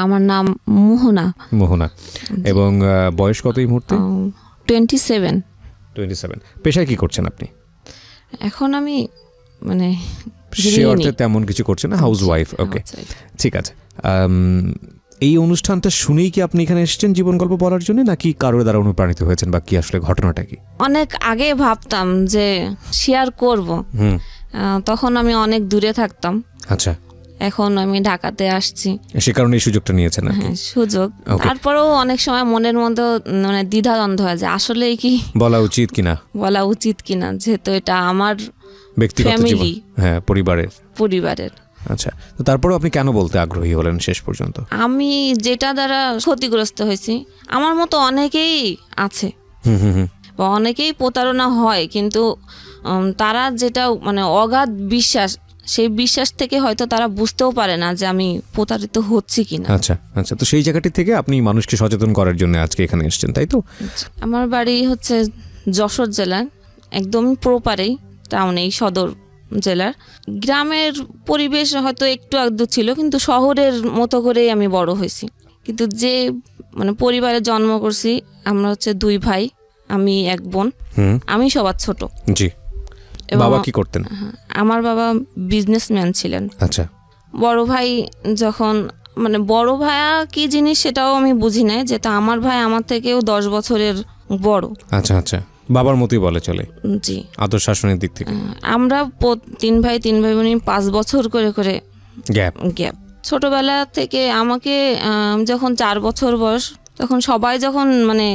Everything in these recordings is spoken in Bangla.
আমার নাম মোহনা। মোহনা। এবং বয়স কত এই মুহূর্তে? 27। পেশায় কি করছেন আপনি? এখন আমি মানে সে অর্থে তেমন কিছু করছেন না, হাউস ওয়াইফ। ওকে, ঠিক আছে। এই অনুষ্ঠানটা শুনেই কি আপনি এখানে এসেছেন জীবন গল্প বলার জন্য, নাকি কারোর দ্বারা অনুপ্রাণিত হয়েছেন, বা কি আসলে ঘটনাটা কি? অনেক আগে ভাবতাম যে শেয়ার করব, তখন আমি অনেক দূরে থাকতাম। আচ্ছা, এখন আমি ঢাকাতে আসছি, সে কারণে এই সুযোগটা নিয়েছেন। হ্যাঁ, সুযোগ। তারপরেও অনেক সময় মনের মধ্যে মানে দ্বিধাদ্বন্দ্ব হয় যে আসলে কি বলা উচিত কিনা, যেহেতু এটা আমার ব্যক্তিগত জীবন, হ্যাঁ, পরিবারের। আচ্ছা, তো তারপরে আপনি কেন বলতে আগ্রহী হলেন শেষ পর্যন্ত? আমি যেটা দ্বারা ক্ষতিগ্রস্ত হয়েছি, আমার মতো অনেকেই আছে বা অনেকেই প্রতারণা হয়, কিন্তু তারা যেটা মানে অগাধ বিশ্বাস, সেই বিশ্বাস থেকে হয়তো তারা বুঝতেও পারে না যে আমি প্রতারিত হচ্ছি কিনা। আচ্ছা আচ্ছা, তো সেই জায়গাটি থেকে আপনি মানুষকে সচেতন করার জন্য আজকে এখানে এসেছেন, তাই তো? আমার বাড়ি হচ্ছে যশোর জেলার একদম প্রপারেই টাউনেই, সদর জেলার। গ্রামের পরিবেশ হয়তো একটু আধটু ছিল, কিন্তু শহরের মতো করেই আমি বড় হয়েছি। কিন্তু যে মানে পরিবারে জন্ম করছি, আমরা হচ্ছে 2 ভাই, আমি এক বোন, আমি সবার ছোট। জি। বাবা কি করতেন? আমার বাবা বিজনেসম্যান ছিলেন। আচ্ছা। বড় ভাই যখন মানে বড় ভাইয়া কি জিনিস সেটাও আমি বুঝি নাই, যেটা আমার ভাই আমার থেকেও 10 বছরের বড়। আচ্ছা আচ্ছা, বাবার মতোই বলে চলে। জি, আদর শাসনের দিক থেকে। আমরা 3 ভাই বোন 5 বছর করে করে গ্যাপ। ছোটবেলা থেকে আমাকে যখন 4 বছর বয়স, তখন সবাই যখন মানে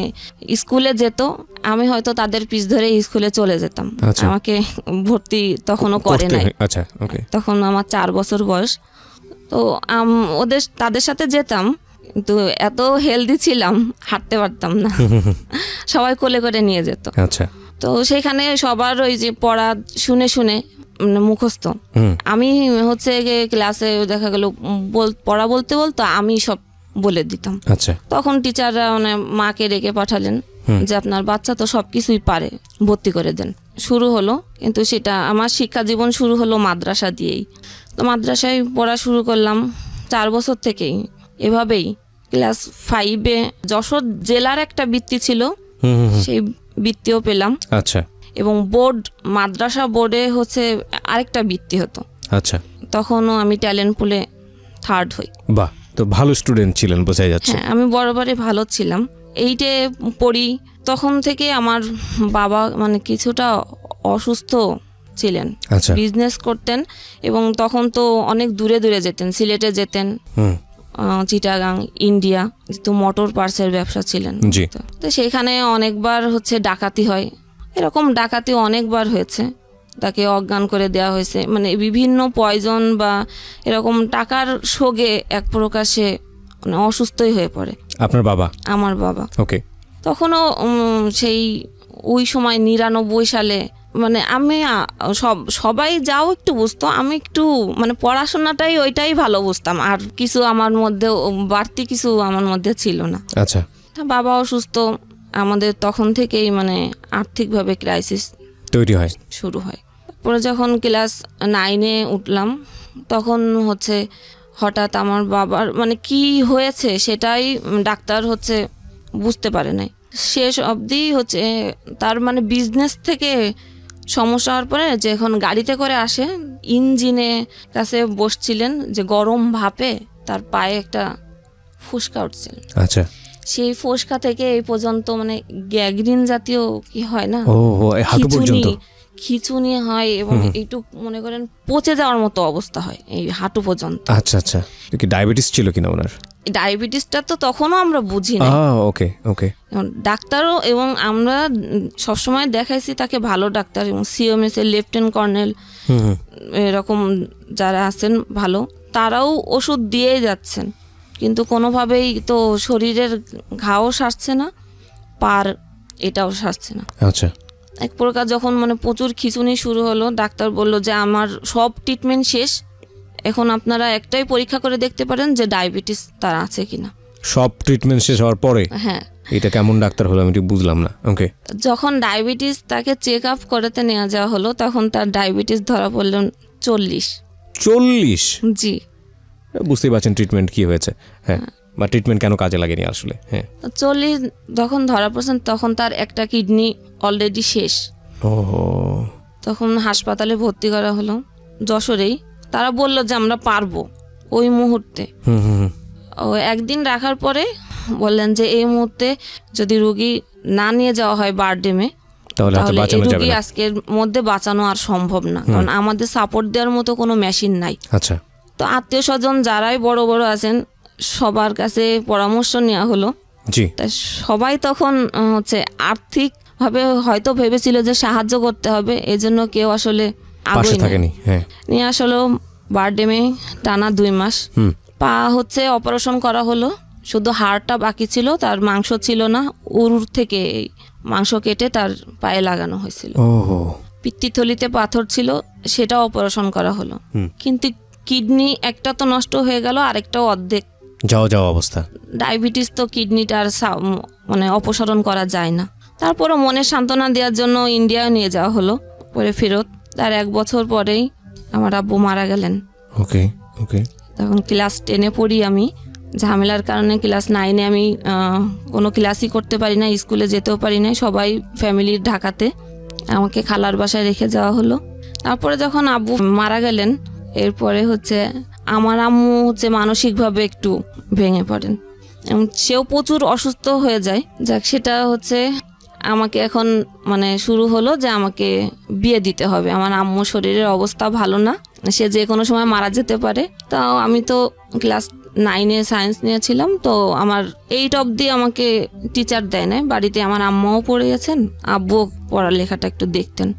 স্কুলে যেত, আমি হয়তো তাদের পিছ ধরে স্কুলে চলে যেতাম। আমাকে ভর্তি তখনও করে নাই। আচ্ছা, ওকে। তখন আমার 4 বছর বয়স, তো তাদের সাথে যেতাম, কিন্তু এত হেলদি ছিলাম, হাঁটতে পারতাম না, সবাই কোলে করে নিয়ে যেত। আচ্ছা। তো সেখানে সবার ওই যে পড়া শুনে শুনে মুখস্থ, আমি হচ্ছে ক্লাসে দেখা গেল পড়া বলতে আমি সব বলে দিতাম। আচ্ছা। তখন টিচাররা মানে মাকে ডেকে পাঠালেন যে আপনার বাচ্চা তো সবকিছুই পারে, ভর্তি করে দেন। শুরু হলো, কিন্তু সেটা আমার শিক্ষা জীবন শুরু হলো মাদ্রাসা দিয়েই। তো মাদ্রাসায় পড়া শুরু করলাম 4 বছর থেকেই। এভাবেই ক্লাস 5-এ যশোর জেলার একটা বৃত্তি ছিল, সেই বৃত্তিও পেলাম। আচ্ছা। এবং মাদ্রাসা বোর্ডে হচ্ছে আরেকটা বৃত্তি হতো। আচ্ছা। তখনও আমি ট্যালেন্ট পুলে 3rd হই। বাহ, তো ভালো স্টুডেন্ট ছিলেন বোঝা যাচ্ছে। হ্যাঁ, আমি বরাবরই ভালো ছিলাম। 8-এ পড়ি, তখন থেকে আমার বাবা মানে কিছুটা অসুস্থ ছিলেন। বিজনেস করতেন, এবং তখন তো অনেক দূরে দূরে যেতেন, সিলেটে যেতেন, চিটাগাং, ইন্ডিয়া, যেহেতু মোটর পার্টসের ব্যবসা ছিলেন। তো সেখানে অনেকবার হচ্ছে ডাকাতি হয়, এরকম ডাকাতি অনেকবার হয়েছে, তাকে অজ্ঞান করে দেওয়া হয়েছে, মানে বিভিন্ন পয়জন বা এরকম টাকার শোগে এক প্রকাশে মানে অসুস্থই হয়ে পড়ে আপনার বাবা। আমার বাবা। ওকে। তখনও সেই ওই সময় 99 সালে মানে আমি সবাই যাও একটু বুঝতো, আমি একটু মানে পড়াশোনাটাই ওইটাই ভালো বুঝতাম, আর কিছু আমার মধ্যে বাড়তি কিছু আমার মধ্যে ছিল না। আচ্ছা। বাবা অসুস্থ, আমাদের তখন থেকেই মানে আর্থিকভাবে ক্রাইসিস তৈরি হয়, শুরু হয়। তারপরে যখন ক্লাস 9-এ উঠলাম, তখন হচ্ছে হঠাৎ আমার বাবার মানে কি হয়েছে সেটাই ডাক্তার হচ্ছে বুঝতে পারে নাই। শেষ অবধি হচ্ছে তার মানে বিজনেস থেকে সমস্যা হওয়ার পরে যে এখন গাড়িতে করে আসে, ইঞ্জিনে কাছে বসছিলেন, যে গরম ভাপে তার পায়ে একটা ফুসকা উঠছিল। আচ্ছা। সেই ফুসকা থেকে এই পর্যন্ত মানে গ্যাংগ্রিন জাতীয় কি হয় না, খিচুনি হয়, এবং একটু মনে করেন পচে যাওয়ার মতো অবস্থা হয় এই হাঁটু পর্যন্ত। আচ্ছা আচ্ছা। কি ডায়াবেটিস ছিল কিনা ওনার? ডায়াবেটিসটা তো তখনও আমরা বুঝি না। ওকে ওকে। ডাক্তারও, এবং আমরা সবসময় দেখাইছি তাকে ভালো ডাক্তার, এবং সিএমএস এর লেফটেন্যান্ট কর্নেল এরকম যারা আছেন ভালো, তারাও ওষুধ দিয়েই যাচ্ছেন, কিন্তু কোনোভাবেই তো শরীরের ঘাও সারছে না, পার এটাও সারছে না। আচ্ছা। এক প্রকার যখন মানে প্রচুর খিঁচুনি শুরু হলো, ডাক্তার বলল যে আমার সব ট্রিটমেন্ট শেষ, এখন আপনারা একটাই পরীক্ষা করে দেখতে পারেন যে ডায়াবেটিস তার আছে কিনা। সব ট্রিটমেন্ট শেষ হওয়ার পরে? হ্যাঁ। এটা কেমন ডাক্তার হলো আমি ঠিক বুঝলাম না। ওকে। যখন ডায়াবেটিস তাকে চেক আপ করতে নিয়ে যাওয়া হলো, তখন তার ডায়াবেটিস ধরা পড়ল 40। 40? জি। বুঝতেই পারছেন ট্রিটমেন্ট কি হয়েছে, হ্যাঁ, বা ট্রিটমেন্ট কেন কাজে লাগেনি আসলে। হ্যাঁ, 40 যখন ধরা পড়ছেন তখন তার একটা কিডনি অলরেডি শেষ। তখন হাসপাতালে ভর্তি করা হলো যশোরেই। তারা বলল যে আমরা পারবো ওই মুহূর্তে। ও একদিন রাখার পরে বললেন যে এই মুহূর্তে যদি রোগী না নিয়ে যাওয়া হয় বারডেমে তাহলে রোগী আজকের মধ্যে বাঁচানো আর সম্ভব না, কারণ আমাদের সাপোর্ট দেওয়ার মতো কোনো মেশিন নাই। আচ্ছা, তো আত্মীয় স্বজন যারাই বড় বড় আছেন সবার কাছে পরামর্শ নেওয়া হলো। তা সবাই তখন হচ্ছে আর্থিক ভাবে হয়তো ভেবেছিল যে সাহায্য করতে হবে, এজন্য কেউ আসলে নিয়ে আসলে বারডেমে টানা 2 মাস পা হচ্ছে অপারেশন করা হলো, শুধু হাড়টা বাকি ছিল, তার মাংস ছিল না, উরুর থেকে মাংস কেটে তার পায়ে লাগানো হয়েছিল। পিত্তথলিতে পাথর ছিল, সেটা অপারেশন করা হলো, কিন্তু কিডনি একটা তো নষ্ট হয়ে গেল, আরেকটাও অর্ধেক যাওয়া অবস্থা। ডায়াবেটিস তো কিডনিটার মানে অপসারণ করা যায় না। তারপরে মনে সান্ত্বনা দেওয়ার জন্য ইন্ডিয়া নিয়ে যাওয়া হলো, পরে ফেরত। তার 1 বছর পরেই আমার আব্বু মারা গেলেন। তখন ক্লাস 10-এ পড়ি আমি, ঝামেলার কারণে ক্লাস 9-এ আমি কোনো ক্লাসই করতে পারি না, স্কুলে যেতেও পারি না, সবাই ফ্যামিলির ঢাকাতে, আমাকে খালার বাসায় রেখে যাওয়া হলো। তারপরে যখন আব্বু মারা গেলেন এরপরে হচ্ছে আমার আম্মু হচ্ছে মানসিকভাবে একটু ভেঙে পড়েন এবং সেও প্রচুর অসুস্থ হয়ে যায়। যাক, সেটা হচ্ছে আমাকে এখন মানে শুরু হলো যে আমাকে বিয়ে দিতে হবে। আমার আম্মুর শরীরের অবস্থা ভালো না, সে যে কোনো সময় মারা যেতে পারে। তাও আমি তো ক্লাস 9-এ সায়েন্স নিয়েছিলাম, তো আমার 8 অবধি আমাকে টিচার দেয় না বাড়িতে। আমার আম্মাও পড়ে গেছেন, আব্বু পড়ালেখাটা একটু দেখতেন।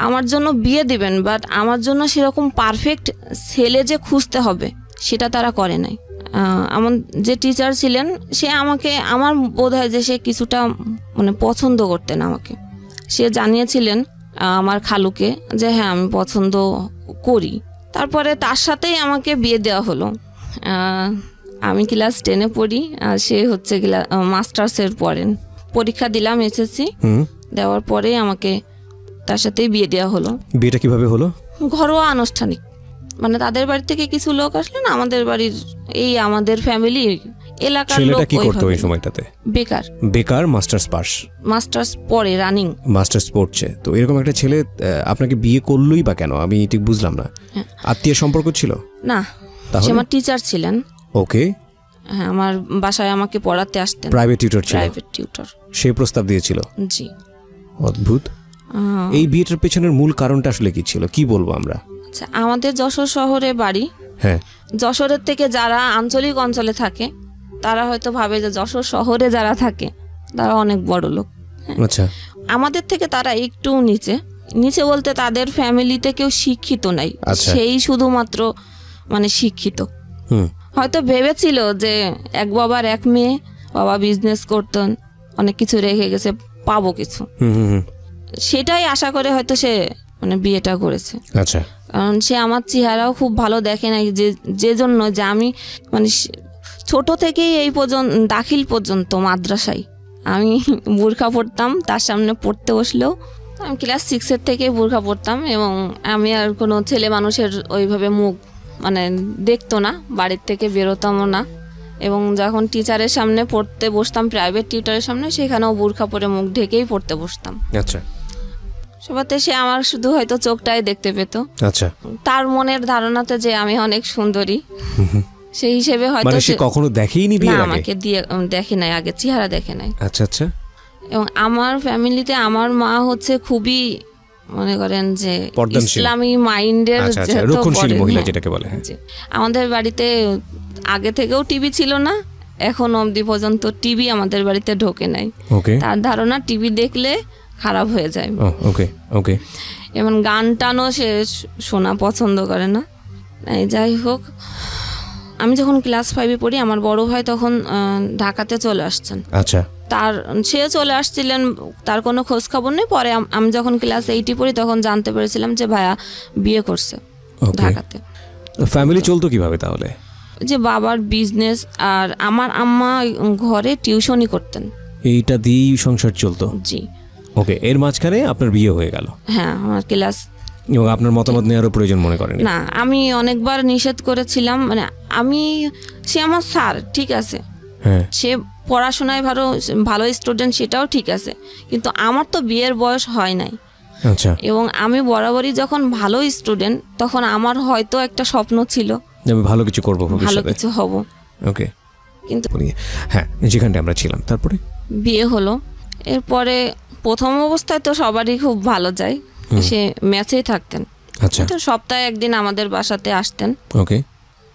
আমার জন্য বিয়ে দিবেন, বাট আমার জন্য সেরকম পারফেক্ট ছেলে যে খুঁজতে হবে সেটা তারা করে নাই। আমার যে টিচার ছিলেন সে আমাকে, আমার বোধ হয় যে সে কিছুটা মানে পছন্দ করতেন আমাকে। সে জানিয়েছিলেন আমার খালুকে যে হ্যাঁ আমি পছন্দ করি। তারপরে তার সাথেই আমাকে বিয়ে দেওয়া হলো। আমি ক্লাস 10-এ পড়ি, আর সে হচ্ছে মাস্টার্সের পড়েন। পরীক্ষা দিলাম SSC, দেওয়ার পরে আমাকে তার সাথেই বিয়ে দেওয়া হলো। বিয়েটা কিভাবে হলো? ঘরোয়া আনুষ্ঠানিক, মানে তাদের বাড়ি থেকে কিছু লোক আসলেন, আমাদের বাড়ির এই আমাদের ফ্যামিলি এলাকার লোক। কি করতে ওই সময়টাতে? বেকার মাস্টার্স পড়ে, রানিং মাস্টার্স পড়ছে। তো এরকম একটা ছেলে আপনাকে বিয়ে করলোই বা কেন, আমি ঠিক বুঝলাম না। আত্মীয় সম্পর্ক ছিল না, সে আমার টিচার ছিলেন। ওকে, হ্যাঁ, আমার বাসায় আমাকে পড়াতে আসতেন। প্রাইভেট টিউটর সে প্রস্তাব দিয়েছিল? জি। অদ্ভুত। এই বিয়েটার পেছনের মূল কারণটা আসলে কি ছিল, কি বলবো আমরা? আচ্ছা, আমাদের যশোর শহরে বাড়ি। হ্যাঁ, যশোরের থেকে যারা আঞ্চলিক অঞ্চলে থাকে তারা হয়তো ভাবে যে যশোর শহরে যারা থাকে তারা অনেক বড় লোক। আচ্ছা, আমাদের থেকে তারা একটু নিচে বলতে তাদের ফ্যামিলিতে কেউ শিক্ষিত নাই, সেই শুধুমাত্র মানে শিক্ষিত। হয়তো ভেবেছিল যে এক বাবার এক মেয়ে, বাবা বিজনেস করতেন, অনেক কিছু রেখে গেছে, পাবো কিছু, সেটাই আশা করে হয়তো সে মানে বিয়েটা করেছে। আচ্ছা, কারণ সে আমার চেহারাও খুব ভালো দেখে নাই, যে জন্য যে আমি মানে ছোট থেকেই এই পর্যন্ত দাখিল পর্যন্ত মাদ্রাসায় আমি বোরখা পরতাম। তার সামনে পড়তে বসলেও আমি ক্লাস 6-এর থেকে বোরখা পরতাম, এবং আমি আর কোনো ছেলে মানুষের ওইভাবে মুখ মানে দেখতো না, বাড়ির থেকে বেরোতামও না। এবং যখন টিচারের সামনে পড়তে বসতাম, প্রাইভেট টিউটারের সামনে, সেখানেও বোরখা পরে মুখ ঢেকেই পড়তে বসতাম। আচ্ছা, সবাতে সে আমার শুধু হয়তো চোখটাই দেখতে পেত। আচ্ছা, তার মনের ধারণাতে যে আমি অনেক সুন্দরী, সেই হিসেবে হয়তো সে কখনো দেখেইনি বিয়ের আগে? আমাকে দিয়ে দেখে নাই, আগে চেহারা দেখে নাই। আচ্ছা আচ্ছা। এবং আমার ফ্যামিলিতে আমার মা হচ্ছে খুবই মনে করেন যে ইসলামী মাইন্ডের, রক্ষণশীল মহিলা যেটাকে বলে। আমাদের বাড়িতে আগে থেকেও টিভি ছিল না, এখন অবধি পর্যন্ত টিভি আমাদের বাড়িতে ঢোকে নাই। তার ধারণা টিভি দেখলে খারাপ হয়ে যায়। ওকে ওকে। এবং গান টানও সে শোনা পছন্দ করে না। যাই হোক, আমি যখন ক্লাস 5-এ পড়ি, আমার বড় ভাই তখন ঢাকাতে চলে আসছেন। আচ্ছা, সে চলে আসছিলেন, তার কোনো খোঁজ খবর নেই। পরে আমি যখন ক্লাস 8-এ পড়ি তখন জানতে পেরেছিলাম যে ভাইয়া বিয়ে করছে ঢাকাতে। ফ্যামিলি চলতো কিভাবে তাহলে? যে বাবার বিজনেস, আর আমার আম্মা ঘরে টিউশনই করতেন, এইটা দিয়েই সংসার চলতো। জি। ওকে, এর মাঝখানে আপনার বিয়ে হয়ে গেল? হ্যাঁ, আমার ক্লাস এবং আপনার মতামত নেওয়ারও প্রয়োজন মনে করেন না? আমি অনেকবার নিষেধ করেছিলাম, মানে সে আমার স্যার, ঠিক আছে, সে পড়াশোনায় ভালো স্টুডেন্ট, সেটাও ঠিক আছে, কিন্তু আমার তো বিয়ের বয়স হয় নাই। আচ্ছা। এবং আমি বরাবরই যখন ভালো স্টুডেন্ট, তখন আমার হয়তো একটা স্বপ্ন ছিল আমি ভালো কিছু করব, ভালো কিছু হব। ওকে, কিন্তু হ্যাঁ, যেখানটা আমরা ছিলাম, তারপরে বিয়ে হলো। এরপরে প্রথম অবস্থায় তো সবারই খুব ভালো যায়, সে ম্যাচেই থাকতেন। আচ্ছা। তো সপ্তাহে একদিন আমাদের বাসাতে আসতেন। ওকে।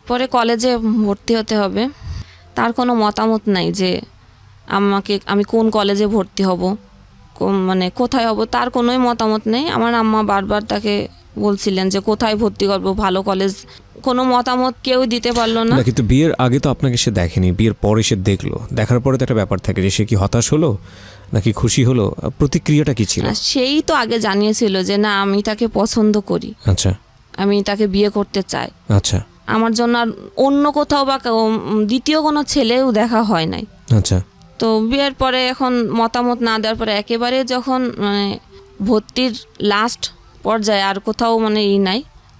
পরে কলেজে ভর্তি হতে হবে, তার কোনো মতামত নাই যে আমি কোন কলেজে ভর্তি হব, মানে কোথায় হব, তার কোনোই মতামত নেই। আমার আম্মা বারবার তাকে বলছিলেন যে কোথায় ভর্তি করবো, ভালো কলেজ, কোনো মতামত কেউ দিতে পারলো না। কিন্তু বিয়ের আগে তো আপনাকে সে দেখেনি, বিয়ের পরে সে দেখলো, দেখার পরে তো একটা ব্যাপার থাকে যে সে কি হতাশ হলো নাকি খুশি হলো, প্রতিক্রিয়াটা কি ছিল? সেই তো আগে জানিয়েছিল যে না, আমি তাকে পছন্দ করি। আচ্ছা। আমি তাকে বিয়ে করতে চাই। আচ্ছা। আমার জন্য আর অন্য কোথাও বা দ্বিতীয় কোনো ছেলেও দেখা হয় নাই। আচ্ছা। তো বিয়ের পরে এখন মতামত না দেওয়ার পরে একেবারে যখন মানে ভর্তির লাস্ট পর্যায়ে আর কোথাও মানে নাই,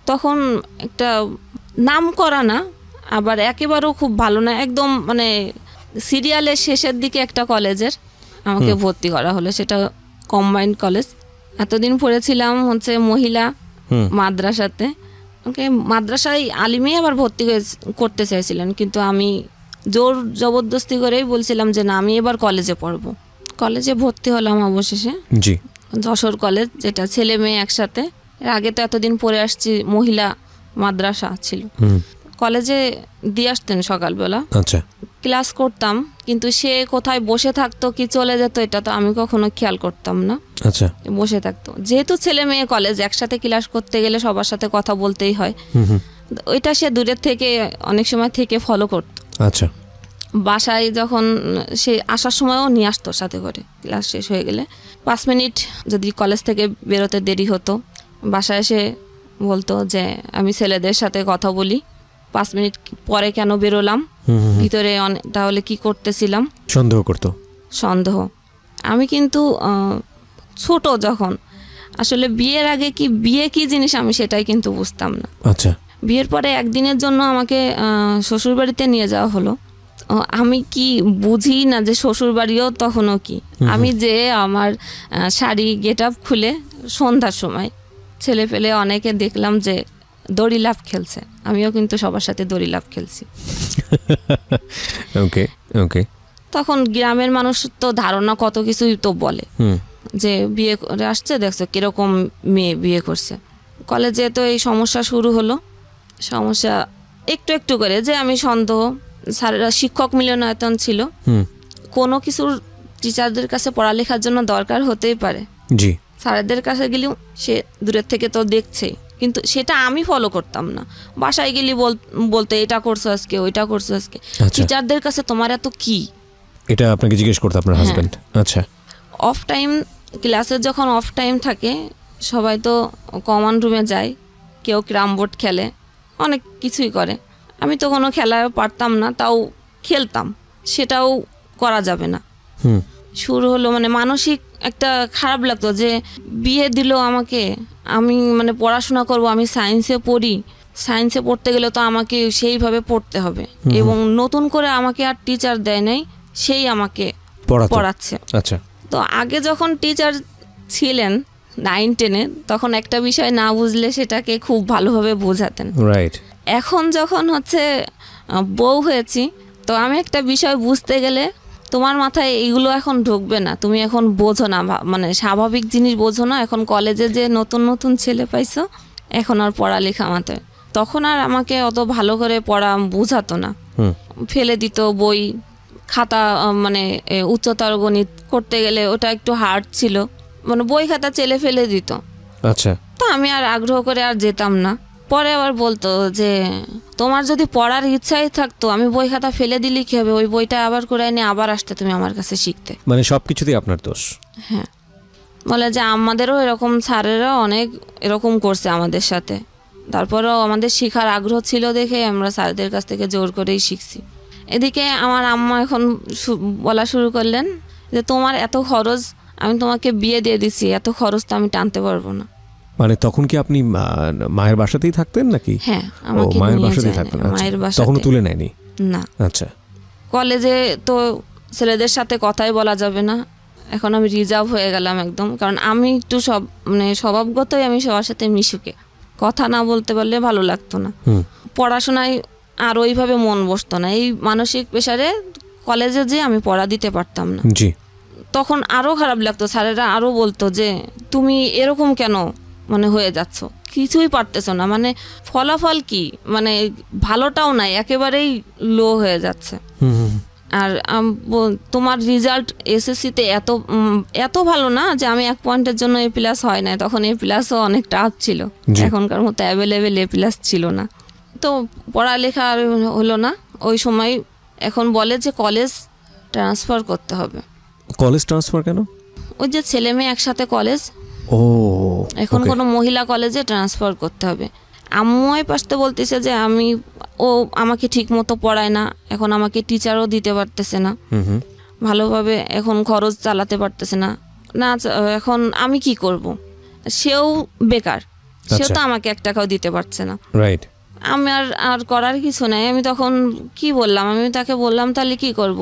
তখন একটা নাম করা না, আবার একেবারেও খুব ভালো না, একদম মানে সিরিয়ালের শেষের দিকে একটা কলেজের আমাকে ভর্তি করা হলো। সেটা কম্বাইন্ড কলেজ। এতদিন পড়েছিলাম হচ্ছে মহিলা মাদ্রাসাতে, ওকে মাদ্রাসায় আলিমেই আবার ভর্তি করতে চাইছিলেন, কিন্তু আমি জোর জবরদস্তি করেই বলছিলাম যে না, আমি এবার কলেজে পড়বো। কলেজে ভর্তি হলাম অবশেষে। জি। যশোর কলেজ, যেটা ছেলে মেয়ে একসাথে। এর আগে তো এতদিন পরে আসছি, মহিলা মাদ্রাসা ছিল। কলেজে দিয়ে আসতেন সকালবেলা। আচ্ছা। ক্লাস করতাম, কিন্তু সে কোথায় বসে থাকতো কি চলে যেত এটা তো আমি কখনো খেয়াল করতাম না। আচ্ছা। বসে থাকতো, যেহেতু ছেলে মেয়ে কলেজ, একসাথে ক্লাস করতে গেলে সবার সাথে কথা বলতেই হয়, ওইটা সে দূরের থেকে অনেক সময় থেকে ফলো করতো। আচ্ছা। বাসায় যখন সে আসার সময়ও নিয়ে আসতো সাথে করে, ক্লাস শেষ হয়ে গেলে 5 মিনিট যদি কলেজ থেকে বেরোতে দেরি হতো, বাসায় এসে বলতো যে আমি ছেলেদের সাথে কথা বলি, 5 মিনিট পরে কেন বেরোলাম, ভিতরে তাহলে কি করতেছিলাম, সন্দেহ করতো। সন্দেহ। আমি কিন্তু ছোট যখন, আসলে বিয়ের আগে কি বিয়ে কি জিনিস আমি সেটাই কিন্তু বুঝতাম না। আচ্ছা। বিয়ের পরে একদিনের জন্য আমাকে শ্বশুরবাড়িতে নিয়ে যাওয়া হলো। আমি কি বুঝি না যে শ্বশুরবাড়িও তখনও কি, আমি যে আমার শাড়ি গেট আপ খুলে সন্ধ্যার সময় ছেলে পেলে অনেকে দেখলাম যে দড়ি লাফ খেলছে, আমিও কিন্তু সবার সাথে দড়ি লাফ খেলছি। ওকে ওকে। তখন গ্রামের মানুষ তো ধারণা কত কিছুই তো বলে যে বিয়ে করে আসছে, দেখছো কিরকম মেয়ে বিয়ে করছে। কলেজে তো এই সমস্যা শুরু হলো, সমস্যা একটু একটু করে, যে আমি সন্দেহ, স্যারেরা শিক্ষক মিলনায়তন ছিল, কোনো কিছুর টিচারদের কাছে পড়ালেখার জন্য দরকার হতেই পারে। জি। স্যারেদের কাছে গেলেও সে দূরের থেকে তো দেখছেই, কিন্তু সেটা আমি ফলো করতাম না। বাসায় গেলি বলতে এটা করছো আজকে, ওইটা করছো আজকে। টিচারদের কাছে তোমার এত কি, এটা আপনাকে জিজ্ঞেস করতে আপনার হাজবেন্ড? আচ্ছা। অফ টাইম, ক্লাসের যখন অফ টাইম থাকে সবাই তো কমন রুমে যায়, কেউ ক্যারাম বোর্ড খেলে, অনেক কিছুই করে। আমি তো কোনো খেলায় পারতাম না, তাও খেলতাম, সেটাও করা যাবে না। শুরু হলো মানে মানসিক একটা খারাপ লাগতো যে বিয়ে দিল আমাকে, আমি মানে পড়াশোনা করব, আমি সায়েন্সে পড়ি, সায়েন্সে পড়তে গেলে তো আমাকে সেইভাবে পড়তে হবে, এবং নতুন করে আমাকে আর টিচার দেয় নাই, সেই আমাকে পড়াচ্ছে। আচ্ছা। তো আগে যখন টিচার ছিলেন 9-10-এ, তখন একটা বিষয় না বুঝলে সেটাকে খুব ভালোভাবে বোঝাতেন। রাইট। এখন যখন হচ্ছে বউ হয়েছি, তো আমি একটা বিষয় বুঝতে গেলে তোমার মাথায় এইগুলো এখন ঢুকবে না, তুমি এখন বোঝো না, মানে স্বাভাবিক জিনিস বোঝো না। এখন কলেজে যে নতুন নতুন ছেলে পাইছো, এখন আর পড়ালেখা মাথায়, তখন আর আমাকে অত ভালো করে পড়া বুঝাতো না, ফেলে দিত বই খাতা, মানে উচ্চতর গণিত করতে গেলে ওটা একটু হার্ড ছিল, মানে বই খাতা চেলে ফেলে দিত। আচ্ছা। তো আমি আর আগ্রহ করে আর যেতাম না। পরে আবার বলতো যে তোমার যদি পড়ার ইচ্ছাই থাকতো, আমি বই খাতা ফেলে দিলে কি হবে, ওই বইটা আবার করে এনে আবার আসতে তুমি আমার কাছে শিখতে। মানে সবকিছুতেই আপনার দোষ। হ্যাঁ, বলে যে আমাদেরও এরকম স্যারেরা অনেক এরকম করছে আমাদের সাথে, তারপরেও আমাদের শেখার আগ্রহ ছিল দেখে আমরা স্যারদের কাছ থেকে জোর করেই শিখছি। এদিকে আমার আম্মা এখন বলা শুরু করলেন যে তোমার এত খরচ, আমি তোমাকে বিয়ে দিয়ে দিছি, এত খরচ তো আমি টানতে পারবো না। মানে তখন কি আপনি মায়ের বাসাতেই থাকতেন নাকি? হ্যাঁ, আমাকে মায়ের বাসাতেই থাকতেন। মায়ের বাসাতে। তখন তুলে নেয়নি? না। আচ্ছা। কলেজে তো ছেলেদের সাথে কথাই বলা যাবে না, এখন আমি রিজার্ভ হয়ে গেলাম একদম, কারণ আমি একটু মানে স্বভাবগতই আমি সবার সাথে মিশুকে, কথা না বলতে পারলে ভালো লাগতো না। পড়াশোনায় আর ওইভাবে মন বসতো না, এই মানসিক প্রেসারে কলেজে যে আমি পড়া দিতে পারতাম না। জি। তখন আরো খারাপ লাগতো, স্যারেরা আরো বলতো যে তুমি এরকম কেন মানে হয়ে যাচ্ছ, কিছুই পারতেছ না, মানে ফলাফল কি, মানে ভালোটাও নাই, একেবারেই লো হয়ে যাচ্ছে। আর তোমার রেজাল্ট এসএসসিতে এত ভালো না যে আমি 1 পয়েন্টের জন্য A+ হয় না, তখন A+ও অনেক টাফ ছিল, এখনকার মতো অ্যাভেলেবেল A+ ছিল না। তো পড়ালেখা আর হলো না ওই সময়। এখন বলে যে কলেজ ট্রান্সফার করতে হবে। কলেজ ট্রান্সফার কেন? ওই যে ছেলে মেয়ে একসাথে কলেজ, এখন কোনো মহিলা কলেজে ট্রান্সফার করতে হবে। আম্মুই পাশতে বলতেছে যে আমাকে ঠিক মতো পড়ায় না, এখন আমাকে টিচারও দিতে পারতেছে না ভালোভাবে, এখন খরচ চালাতে পারতেছে না, এখন আমি কি করব? সেও বেকার, সেও তো আমাকে 1 টাকাও দিতে পারছে না। রাইট। আমি আর করার কিছু নাই। আমি তখন কি বললাম, আমি তাকে বললাম তাহলে কি করব,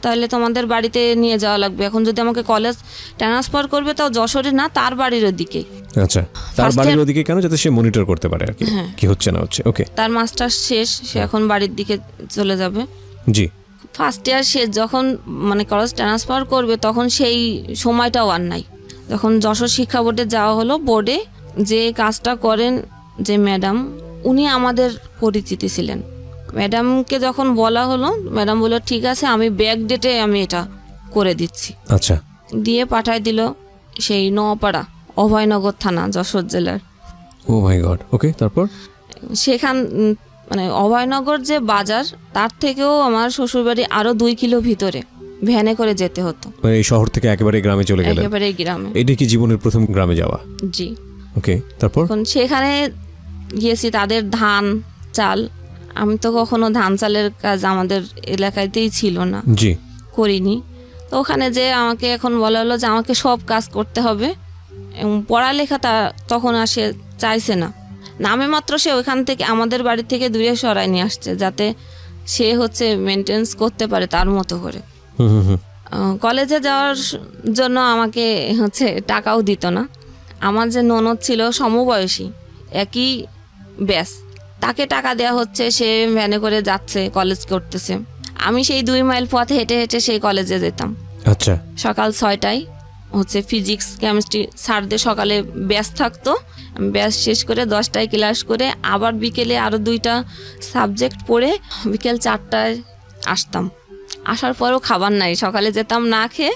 তাহলে তোমাদের বাড়িতে নিয়ে যাওয়া লাগবে। এখন যদি আমাকে কলেজ ট্রান্সফার করবে তাও যশোরে না, তার বাড়ির ওদিকে। আচ্ছা, তার বাড়ির ওদিকে কেন? যাতে সে মনিটর করতে পারে আর কি, কি হচ্ছে না হচ্ছে। ওকে। তার মাস্টার্স শেষ, সে এখন বাড়ির দিকে চলে যাবে। জি। ফার্স্ট ইয়ার শেষ, যখন মানে কলেজ ট্রান্সফার করবে তখন সেই সময়টাও আর নাই। যখন যশোর শিক্ষা বোর্ডে যাওয়া হলো, বোর্ডে যে কাজটা করেন যে ম্যাডাম, উনি আমাদের পরিচিতি ছিলেন। ম্যাডামকে যখন বলা হলো, ম্যাডাম বলল ঠিক আছে, আমি ব্যাক ডেটে আমি এটা করে দিচ্ছি। আচ্ছা। দিয়ে পাঠায় দিল সেই নোয়াপাড়া, অভয়নগর থানা, যশোর জেলার। ও মাই গড। ওকে, তারপর সেখান মানে অভয়নগর যে বাজার, তার থেকেও আমার শ্বশুরবাড়ি আরো 2 কিলো ভিতরে ভ্যানে করে যেতে হতো। মানে এই শহর থেকে একেবারে গ্রামে চলে গেলেন? একেবারে গ্রামে। এটা কি জীবনের প্রথম গ্রামে যাওয়া? জি। ওকে, তারপর সেখানে গিয়েছি, তাদের ধান চাল, আমি তো কখনো ধান চালের কাজ আমাদের এলাকাতেই ছিল না, জি, করিনি। তো ওখানে যে আমাকে এখন বলা হলো যে আমাকে সব কাজ করতে হবে, এবং পড়ালেখাটা তখন আর সে চাইছে না, নামে মাত্র সে ওইখান থেকে আমাদের বাড়ি থেকে দূরে সরাই নিয়ে আসছে, যাতে সে হচ্ছে মেনটেন্স করতে পারে তার মতো করে। কলেজে যাওয়ার জন্য আমাকে হচ্ছে টাকাও দিত না। আমার যে ননদ ছিল সমবয়সী, একই ব্যাস, তাকে টাকা দেওয়া হচ্ছে, সে ভ্যানে করে যাচ্ছে, কলেজ করতেছে। আমি সেই 2 মাইল পথ হেঁটে হেঁটে সেই কলেজে যেতাম। আচ্ছা। সকাল 6টায় হচ্ছে ফিজিক্স কেমিস্ট্রি স্যারদের সকালে ব্যাস থাকতো, ব্যাস শেষ করে 10টায় ক্লাস করে আবার বিকেলে আরও 2টা সাবজেক্ট পড়ে বিকেল 4টায় আসতাম। আসার পরেও খাবার নাই, সকালে যেতাম না খেয়ে,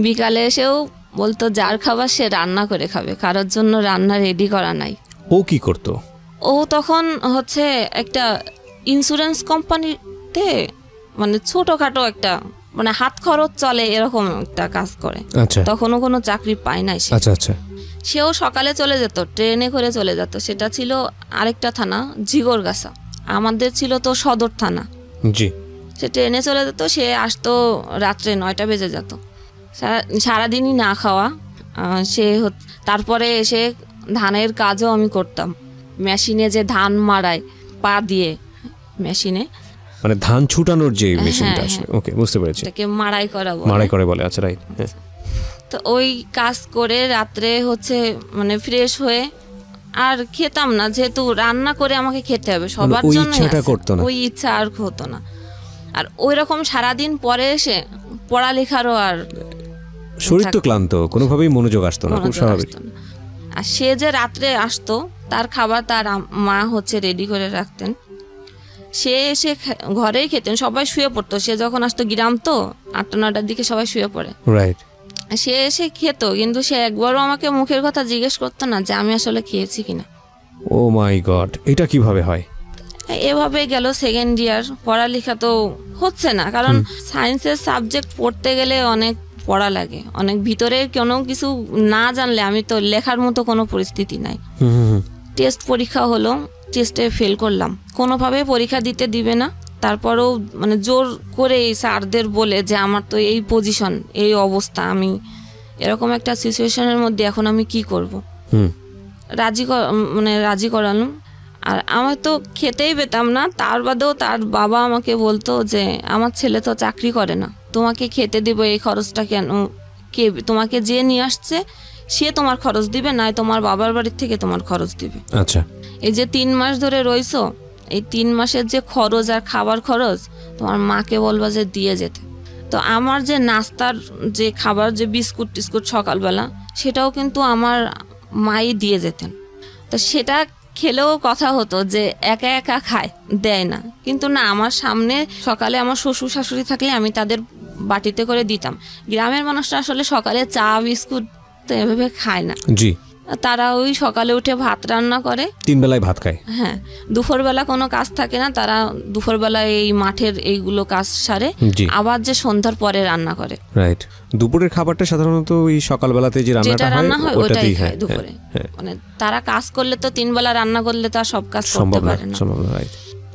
বিকালে এসেও বলতো যার খাবার সে রান্না করে খাবে, কারোর জন্য রান্না রেডি করা নাই। ও কি করতো? ও তখন হচ্ছে একটা ইন্স্যুরেন্স কোম্পানিতে মানে ছোটখাটো একটা মানে হাত খরচ চলে এরকম একটা কাজ করে। তখনও কোনো চাকরি পায় নাই সে। আচ্ছা আচ্ছা। সেও সকালে চলে যেত, ট্রেনে করে চলে যেত। সেটা ছিল আরেকটা থানা, জিগরগাছা। আমাদের ছিল তো সদর থানা। জি। সে ট্রেনে চলে যেত, সে আসতো রাত্রে 9টা বেজে যেত, সারাদিনই না খাওয়া। সে তারপরে এসে ধানের কাজও আমি করতাম, মেশিনে যে ধান মাড়ায় পা দিয়ে মেশিনে, মানে ধান ছুটানোর যে মেশিনটা আছে। ওকে, বুঝতে পেরেছি। এটাকে মাড়াই করা বলে। মাড়াই করে বলে। আচ্ছা, রাইট। তো ওই কাজ করে রাত্রে হচ্ছে মানে ফ্রেশ হয়ে আর খেতাম না, যেহেতু রান্না করে আমাকে খেতে হবে সবার জন্য, ওই ইচ্ছা আর হতো না। আর ওই রকম সারাদিন পরে এসে পড়ালেখারও আর শরীর তো ক্লান্ত, কোনোভাবেই মনোযোগ আসতো না, খুব স্বাভাবিক। আর সে যে রাত্রে আসতো, তার খাবার তার মা হচ্ছে রেডি করে রাখতেন, সে এসে ঘরেই খেতেন, সবাই শুয়ে পড়তো। সে যখন আসতো, গ্রাম তো 8টা-9টার দিকে সবাই শুয়ে পড়ে, রাইট। সে এসে খেত, কিন্তু সে একবারও আমাকে মুখের কথা জিজ্ঞেস করতো না যে আমি আসলে খেয়েছি কিনা। ও মাই গড, এটা কিভাবে হয়? এভাবে গেল 2nd ইয়ার। পড়ালেখা তো হচ্ছে না, কারণ সায়েন্সের সাবজেক্ট পড়তে গেলে অনেক পড়া লাগে, অনেক ভিতরে কোনো কিছু না জানলে আমি তো লেখার মতো কোনো পরিস্থিতি নাই। টেস্ট পরীক্ষা হলো, টেস্টে ফেল করলাম, কোনোভাবে পরীক্ষা দিবে না। তারপরেও মানে জোর করে স্যারদের বলে যে আমার তো এই পজিশন, এই অবস্থা, আমি এরকম একটা সিচুয়েশনের মধ্যে এখন আমি কি করব। রাজি করালাম। আর আমি তো খেতেই পেতাম না, তার বাদেও তার বাবা আমাকে বলতো যে আমার ছেলে তো চাকরি করে না, তোমাকে খেতে দিব, এই খরচটা কেন, কে তোমাকে যে নিয়ে আসছে সে তোমার খরচ দিবে, না তোমার বাবার বাড়ির থেকে তোমার খরচ দিবে। আচ্ছা, এই যে 3 মাস ধরে রইছো, এই 3 মাসের যে খরচ আর খাবার খরচ তোমার মাকে বলবা যে দিয়ে যেতে। তো আমার যে নাস্তার যে খাবার, যে বিস্কুট টিস্কুট সকালবেলা, সেটাও কিন্তু আমার মাই দিয়ে যেতেন। তো সেটা খেলেও কথা হতো যে একা একা খায়, দেয় না, কিন্তু না, আমার সামনে সকালে আমার শ্বশুর শাশুড়ি থাকলে আমি তাদের বাটিতে করে দিতাম। গ্রামের মানুষরা আসলে সকালে চা বিস্কুট তো এভাবে খায় না। জি, তারা ওই সকালে উঠে ভাত রান্না করে, 3 বেলায় ভাত খায়। হ্যাঁ, দুপুরবেলা কোনো কাজ থাকে না, তারা দুপুরবেলা এই মাঠের এইগুলো কাজ সারে আবার যে সন্ধ্যার পরে রান্না করে। রাইট, দুপুরের খাবারটা সাধারণত ওই সকালবেলাতে যে রান্না হয় ওটাই খায় দুপুরে। মানে তারা কাজ করলে তো 3 বেলা রান্না করলে তো আর সব কাজ করতে পারে না।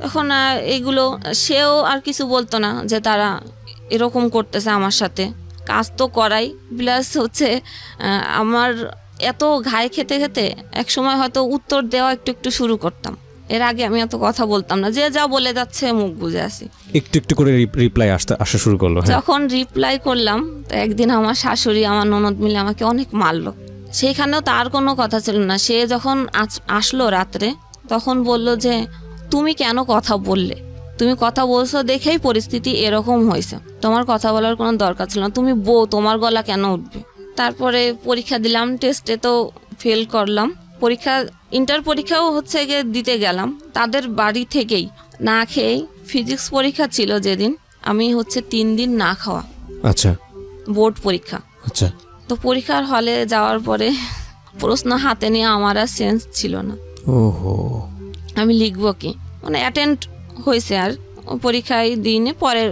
তখন এইগুলো সেও আর কিছু বলতো না যে তারা এরকম করতেছে আমার সাথে, কাজ তো করাই, প্লাস হচ্ছে আমার এত ঘায়ে খেতে খেতে এক সময় হয়তো উত্তর দেওয়া একটু একটু শুরু করতাম। এর আগে আমি এত কথা বলতাম না, যে যা বলে যাচ্ছে মুখ বুঝে আসি, একটু একটু করে রিপ্লাই আসা শুরু করলো। যখন রিপ্লাই করলাম তো একদিন আমার শাশুড়ি আমার ননদ মিলে আমাকে অনেক মারলো। সেইখানেও তার কোনো কথা ছিল না। সে যখন আসলো রাত্রে, তখন বলল যে তুমি কেন কথা বললে, তুমি কথা বলছো দেখেই পরিস্থিতি এরকম হয়েছে, তোমার কথা বলার কোনো দরকার ছিল না, তুমি বউ, তোমার গলা কেন উঠবে। তারপরে পরীক্ষা দিলাম, টেস্টে তো ফেল করলাম। ইন্টার পরীক্ষাও হচ্ছে গিয়ে দিতে গেলাম তাদের বাড়ি থেকেই, না খেয়েই। ফিজিক্স পরীক্ষা ছিল যেদিন, আমি হচ্ছে 3 দিন না খাওয়া। আচ্ছা, বোর্ড পরীক্ষা। আচ্ছা, তো পরীক্ষার হলে যাওয়ার পরে প্রশ্ন হাতে নিয়ে আমার আর সেন্স ছিল না। ওহো, আমি লিখবো কি, মানে অ্যাটেন্ড হয়েছে আর পরীক্ষায় দিনে, পরে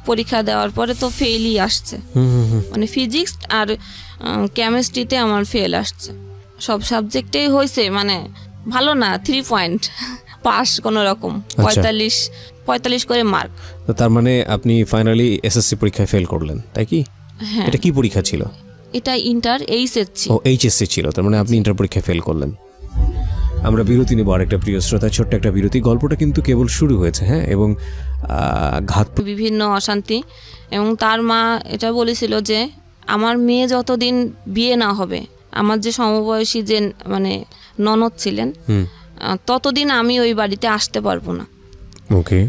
পরীক্ষা দেওয়ার পরে তো ফেলই আসছে। মানে ফিজিক্স আর কেমিস্ট্রিতে আমার ফেল আসছে, সব সাবজেক্টেই হয়েছে, মানে ভালো না, 3 পয়েন্ট পাস কোনো রকম, 45 করে মার্ক। তার মানে আপনি ফাইনালি এসএসসি পরীক্ষায় ফেল করলেন, তাই কি? হ্যাঁ। এটা কি পরীক্ষা ছিল? এটা ইন্টার এইচএসসি। ও, এইচএসসি ছিল, তার মানে আপনি ইন্টার পরীক্ষায় ফেল করলেন। আমরা বিরতি নেব, আরেকটা প্রিয় শ্রোতা, ছোট্ট একটা বিরতি। গল্পটা কিন্তু কেবল শুরু হয়েছে, হ্যাঁ, এবং বিভিন্ন অশান্তি, এবং তার মা এটা বলেছিল যে আমার মেয়ে যতদিন বিয়ে না হবে, আমার যে সমবয়সী যে মানে ননদ ছিলেন, ততদিন আমি ওই বাড়িতে আসতে পারবো না। ওকে,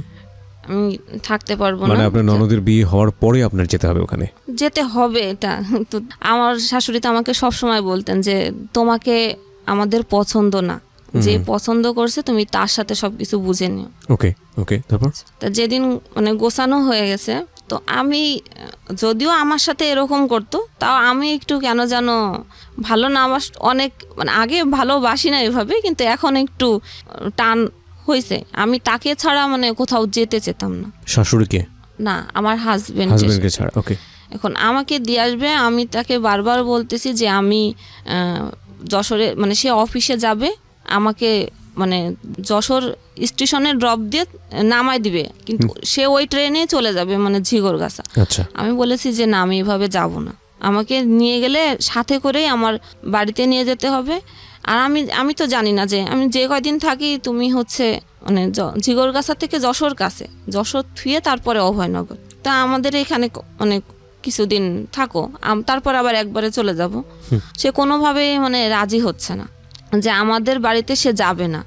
আমি থাকতে পারবো না। মানে আপনার ননদের বিয়ে হওয়ার পরে আপনার যেতে হবে ওখানে? যেতে হবে। এটা তো আমার শাশুড়ি তো আমাকে সবসময় বলতেন যে তোমাকে আমাদের পছন্দ না, যে পছন্দ করছে তুমি তার সাথে সবকিছু বুঝে নিও। ওকে ওকে। তারপর তা যেদিন মানে গোছানো হয়ে গেছে, তো আমি, যদিও আমার সাথে এরকম করতো, তাও আমি একটু কেন যেন ভালো না, আমার অনেক মানে আগে ভালোবাসি না এভাবে, কিন্তু এখন একটু টান হয়েছে। আমি তাকে ছাড়া মানে কোথাও যেতে চেতাম না। শাশুড়িকে না, আমার হাজবেন্ডকে ছাড়া। ওকে। এখন আমাকে দিয়ে আসবে, আমি তাকে বারবার বলতেছি যে আমি যশোরে, মানে সে অফিসে যাবে, আমাকে মানে যশোর স্টেশনে ড্রপ দিয়ে নামাই দিবে, কিন্তু সে ওই ট্রেনে চলে যাবে মানে ঝিগরগাছা। আচ্ছা। আমি বলেছি যে না, আমি এভাবে যাব না, আমাকে নিয়ে গেলে সাথে করেই আমার বাড়িতে নিয়ে যেতে হবে। আর আমি তো জানি না যে আমি যে কয়দিন থাকি, তুমি হচ্ছে মানে ঝিগরগাছা থেকে যশোর কাছে, যশোর থুয়ে তারপরে অভয়নগর, তা আমাদের এখানে মানে কিছুদিন থাকো, তারপর আবার একবারে চলে যাব। সে কোনোভাবে মানে রাজি হচ্ছে না যে আমাদের বাড়িতে সে যাবে না,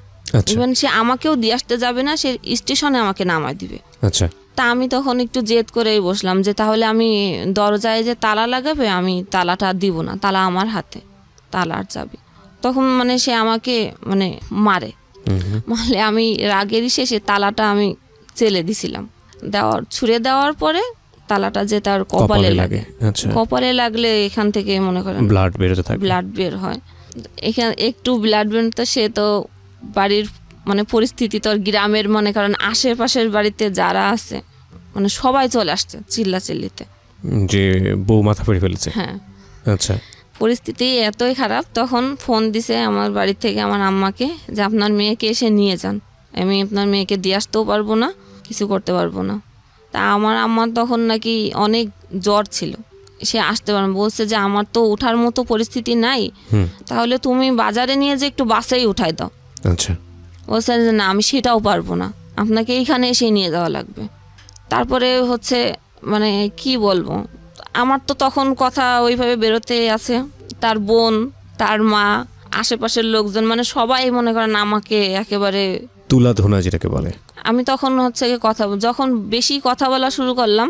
ইভেন সে আমাকেও দিয়ে আসতে যাবে না, সে স্টেশনে আমাকে নামাই দিবে। আচ্ছা। তা আমি তখন একটু জেদ করেই বসলাম যে তাহলে আমি দরজায় যে তালা লাগাবে, আমি তালাটা দিব না, তালা আমার হাতে, তালার চাবি। তখন মানে সে আমাকে মানে মারে, মানে আমি রাগেরই শেষে তালাটা আমি চেলে দিছিলাম, ছুঁড়ে দেওয়ার পরে তালাটা যে তার কপালে লাগে। কপালে লাগলে এখান থেকে মনে করেন ব্লাড বেরোতে থাকে, ব্লাড বের হয়। এখানে একটু ব্লাড বের, তো সে তো বাড়ির মানে পরিস্থিতি তো গ্রামের মনে করেন আশেপাশের বাড়িতে যারা আছে মানে সবাই চলে আসছে চিল্লাচিল্লিতে যে বউ মাথা ফেটে ফেলেছে। হ্যাঁ। আচ্ছা। পরিস্থিতি এতই খারাপ, তখন ফোন দিছে আমার বাড়ি থেকে আমার আম্মাকে যে আপনার মেয়েকে এসে নিয়ে যান, আমি আপনার মেয়েকে দিয়ে আসতেও পারবো না, কিছু করতে পারবো না। তা আমার আম্মার তখন নাকি অনেক জ্বর ছিল, সে আসতে পারে, বলছে যে আমার তো ওঠার মতো পরিস্থিতি নাই, তাহলে তুমি বাজারে নিয়ে যে একটু বাসেই উঠাই দাও। আচ্ছা। বলছে যে না আমি সেটাও পারবো না, আপনাকে এইখানে এসে নিয়ে যাওয়া লাগবে। তারপরে হচ্ছে মানে কি বলবো, আমার তো তখন কথা ওইভাবে বেরোতে আছে, তার বোন, তার মা, আশেপাশের লোকজন, মানে সবাই মনে করেন আমাকে একেবারে তুলাধোনা যেটাকে বলে। আমি তখন হচ্ছে যখন বেশি কথা বলা শুরু করলাম,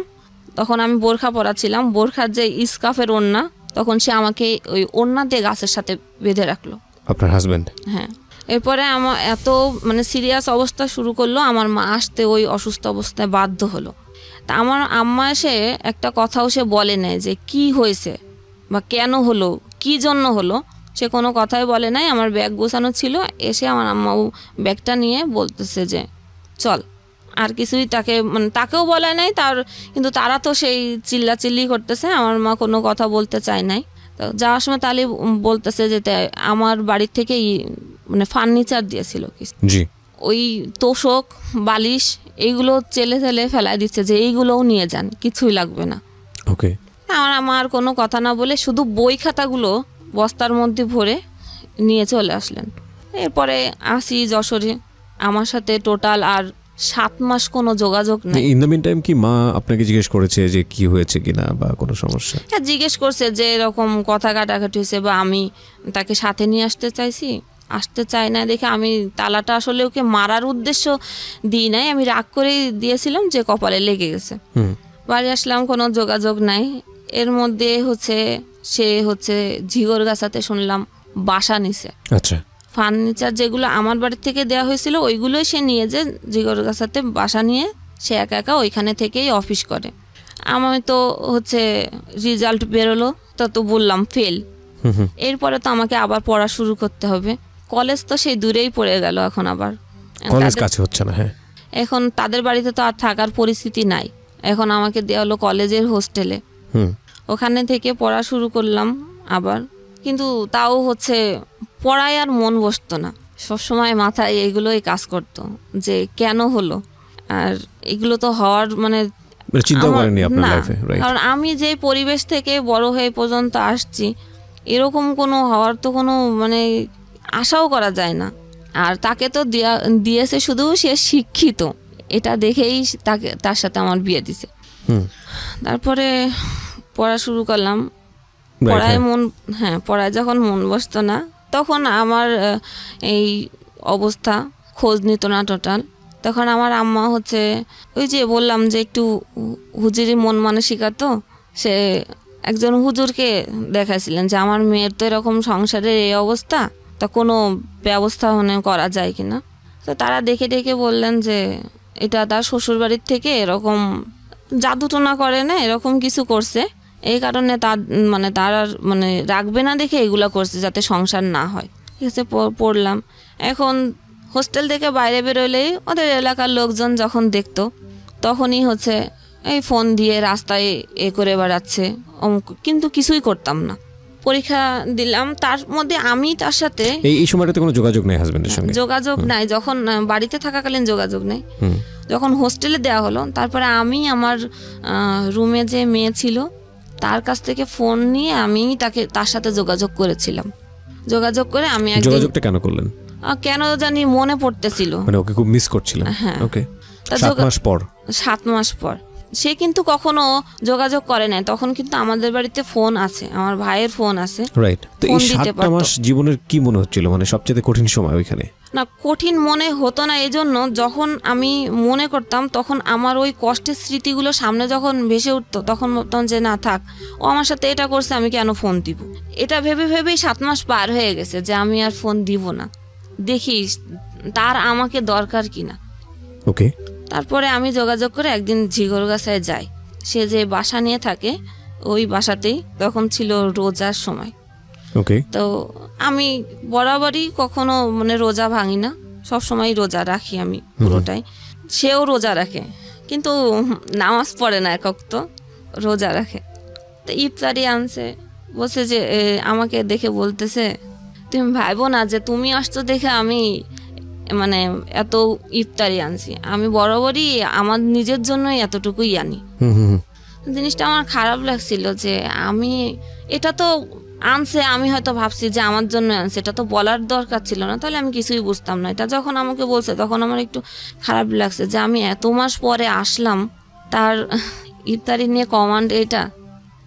তখন আমি বোরখা পরা ছিলাম, বোরখার যে ইস্কাফের ওড়না, তখন সে আমাকে ওই ওড়না দিয়ে গাছের সাথে বেঁধে রাখলো। আপনার হাজবেন্ড? হ্যাঁ। এরপরে আমার এত মানে সিরিয়াস অবস্থা শুরু করলো, আমার মা আসতে ওই অসুস্থ অবস্থায় বাধ্য হলো। তা আমার আম্মা এসে একটা কথাও সে বলে নাই যে কি হয়েছে বা কেন হলো, কি জন্য হলো, সে কোনো কথাই বলে নাই। আমার ব্যাগ গোছানো ছিল, এসে আমার আম্মাও ব্যাগটা নিয়ে বলতেছে যে চল। আর কিছুই তাকে মানে তাকেও বলে নাই তার, কিন্তু তারা তো সেই চিল্লাচিল্লি করতেছে, আমার মা কোনো কথা বলতে চায় নাই। তো যাওয়ার সময় তাহলে বলতেছে যে আমার বাড়ির থেকেই মানে ফার্নিচার দিয়েছিল, জি, ওই তোষক বালিশ এইগুলো চেলে ফেলায় দিচ্ছে যে এইগুলোও নিয়ে যান, কিছুই লাগবে না। ওকে। আমার কোনো কথা না বলে শুধু বই খাতাগুলো বস্তার মধ্যে ভরে নিয়ে চলে আসলেন। এরপরে আসি যশোরে, আমার সাথে টোটাল আর 7 মাস কোনো যোগাযোগ নেই। ইন দ্য মিন টাইম কি মা আপনাকে জিজ্ঞেস করেছে যে কি হয়েছে কিনা বা কোনো সমস্যা? হ্যাঁ, জিজ্ঞেস করছে যে এরকম কথা কাটাকাটি হয়েছে, বা আমি তাকে সাথে নিয়ে আসতে চাই না দেখে আমি তালাটা আসলে ওকে মারার উদ্দেশ্য দিই নাই, আমি রাগ করে দিয়েছিলাম যে কপালে লেগে গেছে। বাড়ি আসলাম, কোনো যোগাযোগ নাই। এর মধ্যে সে ঝিগরগাছাতে শুনলাম বাসা নিছে। আচ্ছা। ফার্নিচার যেগুলো আমার বাড়ি থেকে দেওয়া হয়েছিল ওইগুলোই সে নিয়ে যে ঝিগরগাছাতে বাসা নিয়ে সে একা একা ওইখানে থেকেই অফিস করে। আমি তো রেজাল্ট বেরোলো, তো বললাম ফেল। এরপরে তো আমাকে আবার পড়া শুরু করতে হবে। কলেজ তো সেই দূরেই পড়ে গেল, এখন আবার কলেজ কাছে হচ্ছে না। হ্যাঁ, এখন তাদের বাড়িতে তো আর থাকার পরিস্থিতি নাই, এখন আমাকে দেওয়া হলো কলেজের হোস্টেলে। ওখানে থেকে পড়া শুরু করলাম আবার, কিন্তু তাও পড়ায় আর মন বসতো না। সবসময় মাথায় এগুলোই কাজ করতো যে কেন হলো, আর এগুলো তো হওয়ার মানে চিন্তা করেননি আপনার লাইফে? কারণ আমি যে পরিবেশ থেকে বড় হয়ে পর্যন্ত আসছি, এরকম কোনো হওয়ার তো কোনো মানে আশাও করা যায় না। আর তাকে তো দিয়েছে শুধু সে শিক্ষিত, এটা দেখেই তার সাথে আমার বিয়ে দিছে। তারপরে পড়া শুরু করলাম, পড়ায় যখন মন বসতো না, তখন আমার এই অবস্থা, খোঁজ নিত না টোটাল। তখন আমার আম্মা ওই যে বললাম যে একটু হুজুরি মন মানসিকতা, তো সে একজন হুজুরকে দেখাইছিলেন যে আমার মেয়ের তো এরকম সংসারের এই অবস্থা, তা কোনো ব্যবস্থা করা যায় কিনা। তো তারা দেখে বললেন যে এটা তার শ্বশুর বাড়ির থেকে এরকম জাদুটোনা করে না, এরকম কিছু করছে, এই কারণে তারা রাখবে না দেখে এগুলা করছে যাতে সংসার না হয়। ঠিক আছে, পড়লাম। এখন হোস্টেল থেকে বাইরে বেরোলেই ওদের এলাকার লোকজন যখন দেখতো, তখনই এই ফোন দিয়ে রাস্তায় করে বেড়াচ্ছে, কিন্তু কিছুই করতাম না। পরীক্ষা দিলাম, তার মধ্যে আমি তার সাথে এই সময়টাতে কোনো যোগাযোগ নেই হাজবেন্ডের সঙ্গে? যোগাযোগ নাই, যখন বাড়িতে থাকাকালীন যোগাযোগ নেই। যখন হোস্টেলে দেওয়া হলো, তারপরে আমি আমার রুমে যে মেয়ে ছিল তার কাছ থেকে ফোন নিয়ে আমি তার সাথে যোগাযোগ করেছিলাম। যোগাযোগ করে আমি যোগাযোগটা কেন করলেন? কেন জানি মনে পড়তেছিল, মানে ওকে খুব মিস করছিলাম। হ্যাঁ, ওকে। 7 মাস পর সে কিন্তু কখনো যোগাযোগ করে নাই। তখন কিন্তু আমাদের বাড়িতে ফোন আছে, আমার ভাইয়ের ফোন আছে। রাইট। তো এই 7 মাস জীবনের কি মনে হচ্ছিল, মানে সবচেয়ে কঠিন সময় ওইখানে? না, কঠিন মনে হতো না, এজন্য যখন আমি মনে করতাম তখন আমার ওই কষ্টের স্মৃতিগুলো সামনে যখন ভেসে উঠতো, তখন ভাবতাম যে না থাক, ও আমার সাথে এটা করছে, আমি কেন ফোন দিব। এটা ভেবেই 7 মাস পার হয়ে গেছে যে আমি আর ফোন দিব না, দেখি তার আমাকে দরকার কিনা। ওকে। তারপরে আমি যোগাযোগ করে একদিন ঝিগরগাছায় যাই। সে যে বাসা নিয়ে থাকে ওই বাসাতেই, তখন ছিল রোজার সময়। ওকে। তো আমি বরাবরই কখনো রোজা ভাঙি না, সবসময় রোজা রাখি আমি পুরোটাই। সেও রোজা রাখে, কিন্তু নামাজ পড়ে না, একক তো রোজা রাখে। তো ইফতারি আনছে, বলছে যে আমাকে দেখে বলতেছে তুমি ভাইবো না যে তুমি আসছো দেখে আমি এত ইফতারি আনছি, আমি বরাবরই আমার নিজের জন্যই এতটুকুই আনি। জিনিসটা আমার খারাপ লাগছিল যে আমি এটা তো আনছে, আমি হয়তো ভাবছি যে আমার জন্য আনছে, এটা তো বলার দরকার ছিল না, তাহলে আমি কিছুই বুঝতাম না। এটা যখন আমাকে বলছে তখন আমার একটু খারাপ লাগছে যে আমি এত মাস পরে আসলাম, তার ইফতারি নিয়ে কমান্ড এটা।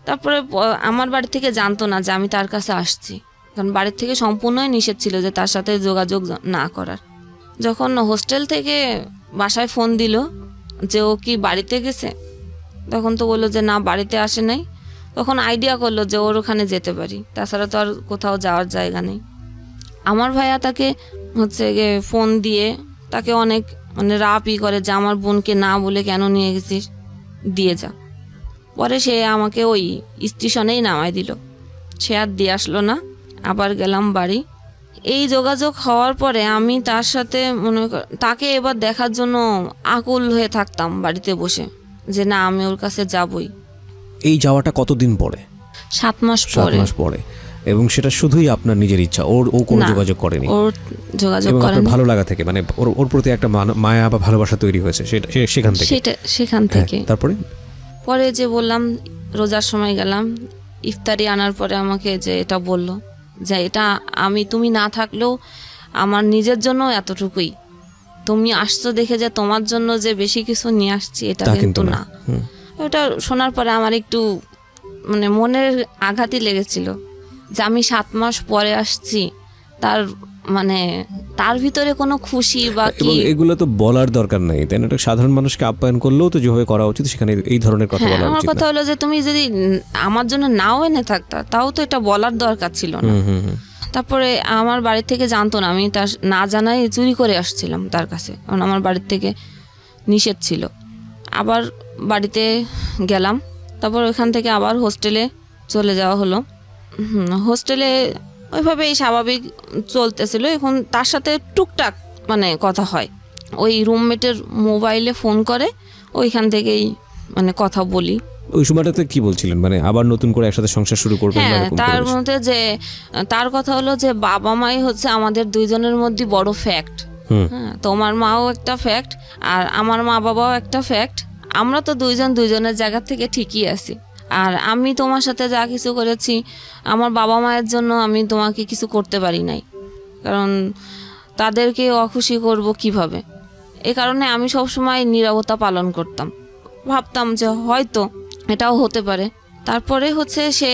তারপরে আমার বাড়ি থেকে জানতো না যে আমি তার কাছে আসছি, কারণ বাড়ির থেকে সম্পূর্ণই নিষেধ ছিল যে তার সাথে যোগাযোগ না করার। যখন হোস্টেল থেকে বাসায় ফোন দিল যে ও কি বাড়িতে গেছে, তখন তো বললো যে না বাড়িতে আসে নাই। তখন আইডিয়া করলো যে ওর ওখানে যেতে পারি, তাছাড়া তো আর কোথাও যাওয়ার জায়গা নেই। আমার ভাইয়া তাকে হচ্ছে গিয়ে ফোন দিয়ে তাকে অনেক মানে রাপই করে যে আমার বোনকে না বলে কেন নিয়ে গেছিস, দিয়ে যা। পরে সে আমাকে ওই স্টেশনেই নামাই দিল, সে আর দিয়ে আসলো না। আবার গেলাম বাড়ি। এই যোগাযোগ হওয়ার পরে আমি তার সাথে তাকে এবার দেখার জন্য আকুল হয়ে থাকতাম বাড়িতে বসে, যে না আমি ওর কাছে যাবই। এই যাওয়াটা কতদিন পরে? 7 মাস পরে। এবং সেটা শুধুই আপনার নিজের ইচ্ছা, ও কোনো যোগাযোগ করেনি? ওর যোগাযোগ করেনি। ভালো লাগা থেকে মানে ওর প্রতি একটা মায়া বা ভালোবাসা তৈরি হয়েছে সেখান থেকে। তারপরে পরে যে বললাম রোজার সময় গেলাম, ইফতারি আনার পরে আমাকে যে এটা বলল যে এটা তুমি না থাকলেও আমার নিজের জন্য এতটুকুই, তুমি আসছো দেখে যে তোমার জন্য যে বেশি কিছু নিয়ে আসছি এটা কিন্তু না। ওটা শোনার পরে আমার একটু মানে মনের আঘাতই লেগেছিল যে আমি 7 মাস পরে আসছি, তার ভিতরে কোনো খুশি বা কি, এগুলো তো বলার দরকার নাই, তাই না? সাধারণ মানুষকে আপ্যায়ন করলেও তো যেভাবে করা উচিত সেখানে এই ধরনের কথা বলা উচিত। আমার কথা হলো যে তুমি যদি আমার জন্য নাও এনে থাকতা তাও তো এটা বলার দরকার ছিল না। তারপরে আমার বাড়ি থেকে জানতো না, আমি তার না জানাই চুরি করে আসছিলাম তার কাছে, কারণ আমার বাড়ির থেকে নিষেধ ছিল। আবার বাড়িতে গেলাম, তারপর ওইখান থেকে আবার হোস্টেলে চলে যাওয়া হলো। হোস্টেলে ওইভাবেই স্বাভাবিক চলতেছিল। এখন তার সাথে টুকটাক মানে কথা হয়, ওই রুমমেটের মোবাইলে ফোন করে, ওইখান থেকেই মানে কথা বলি। ওই সময়টাতে কি বলছিলেন, মানে আবার নতুন করে একসাথে সংসার শুরু করবেন? হ্যাঁ, তার মধ্যে যে তার কথা হলো যে বাবা মাই হচ্ছে আমাদের দুইজনের মধ্যে বড় ফ্যাক্ট। হ্যাঁ, তোমার মাও একটা ফ্যাক্ট আর আমার মা বাবাও একটা ফ্যাক্ট। আমরা তো দুইজনের জায়গা থেকে ঠিকই আছি। আর আমি তোমার সাথে যা কিছু করেছি আমার বাবা মায়ের জন্য আমি তোমাকে কিছু করতে পারি নাই, কারণ তাদেরকে অখুশি করব কিভাবে। এই কারণে আমি সবসময় নীরবতা পালন করতাম, ভাবতাম যে হয়তো এটাও হতে পারে। তারপরে হচ্ছে সে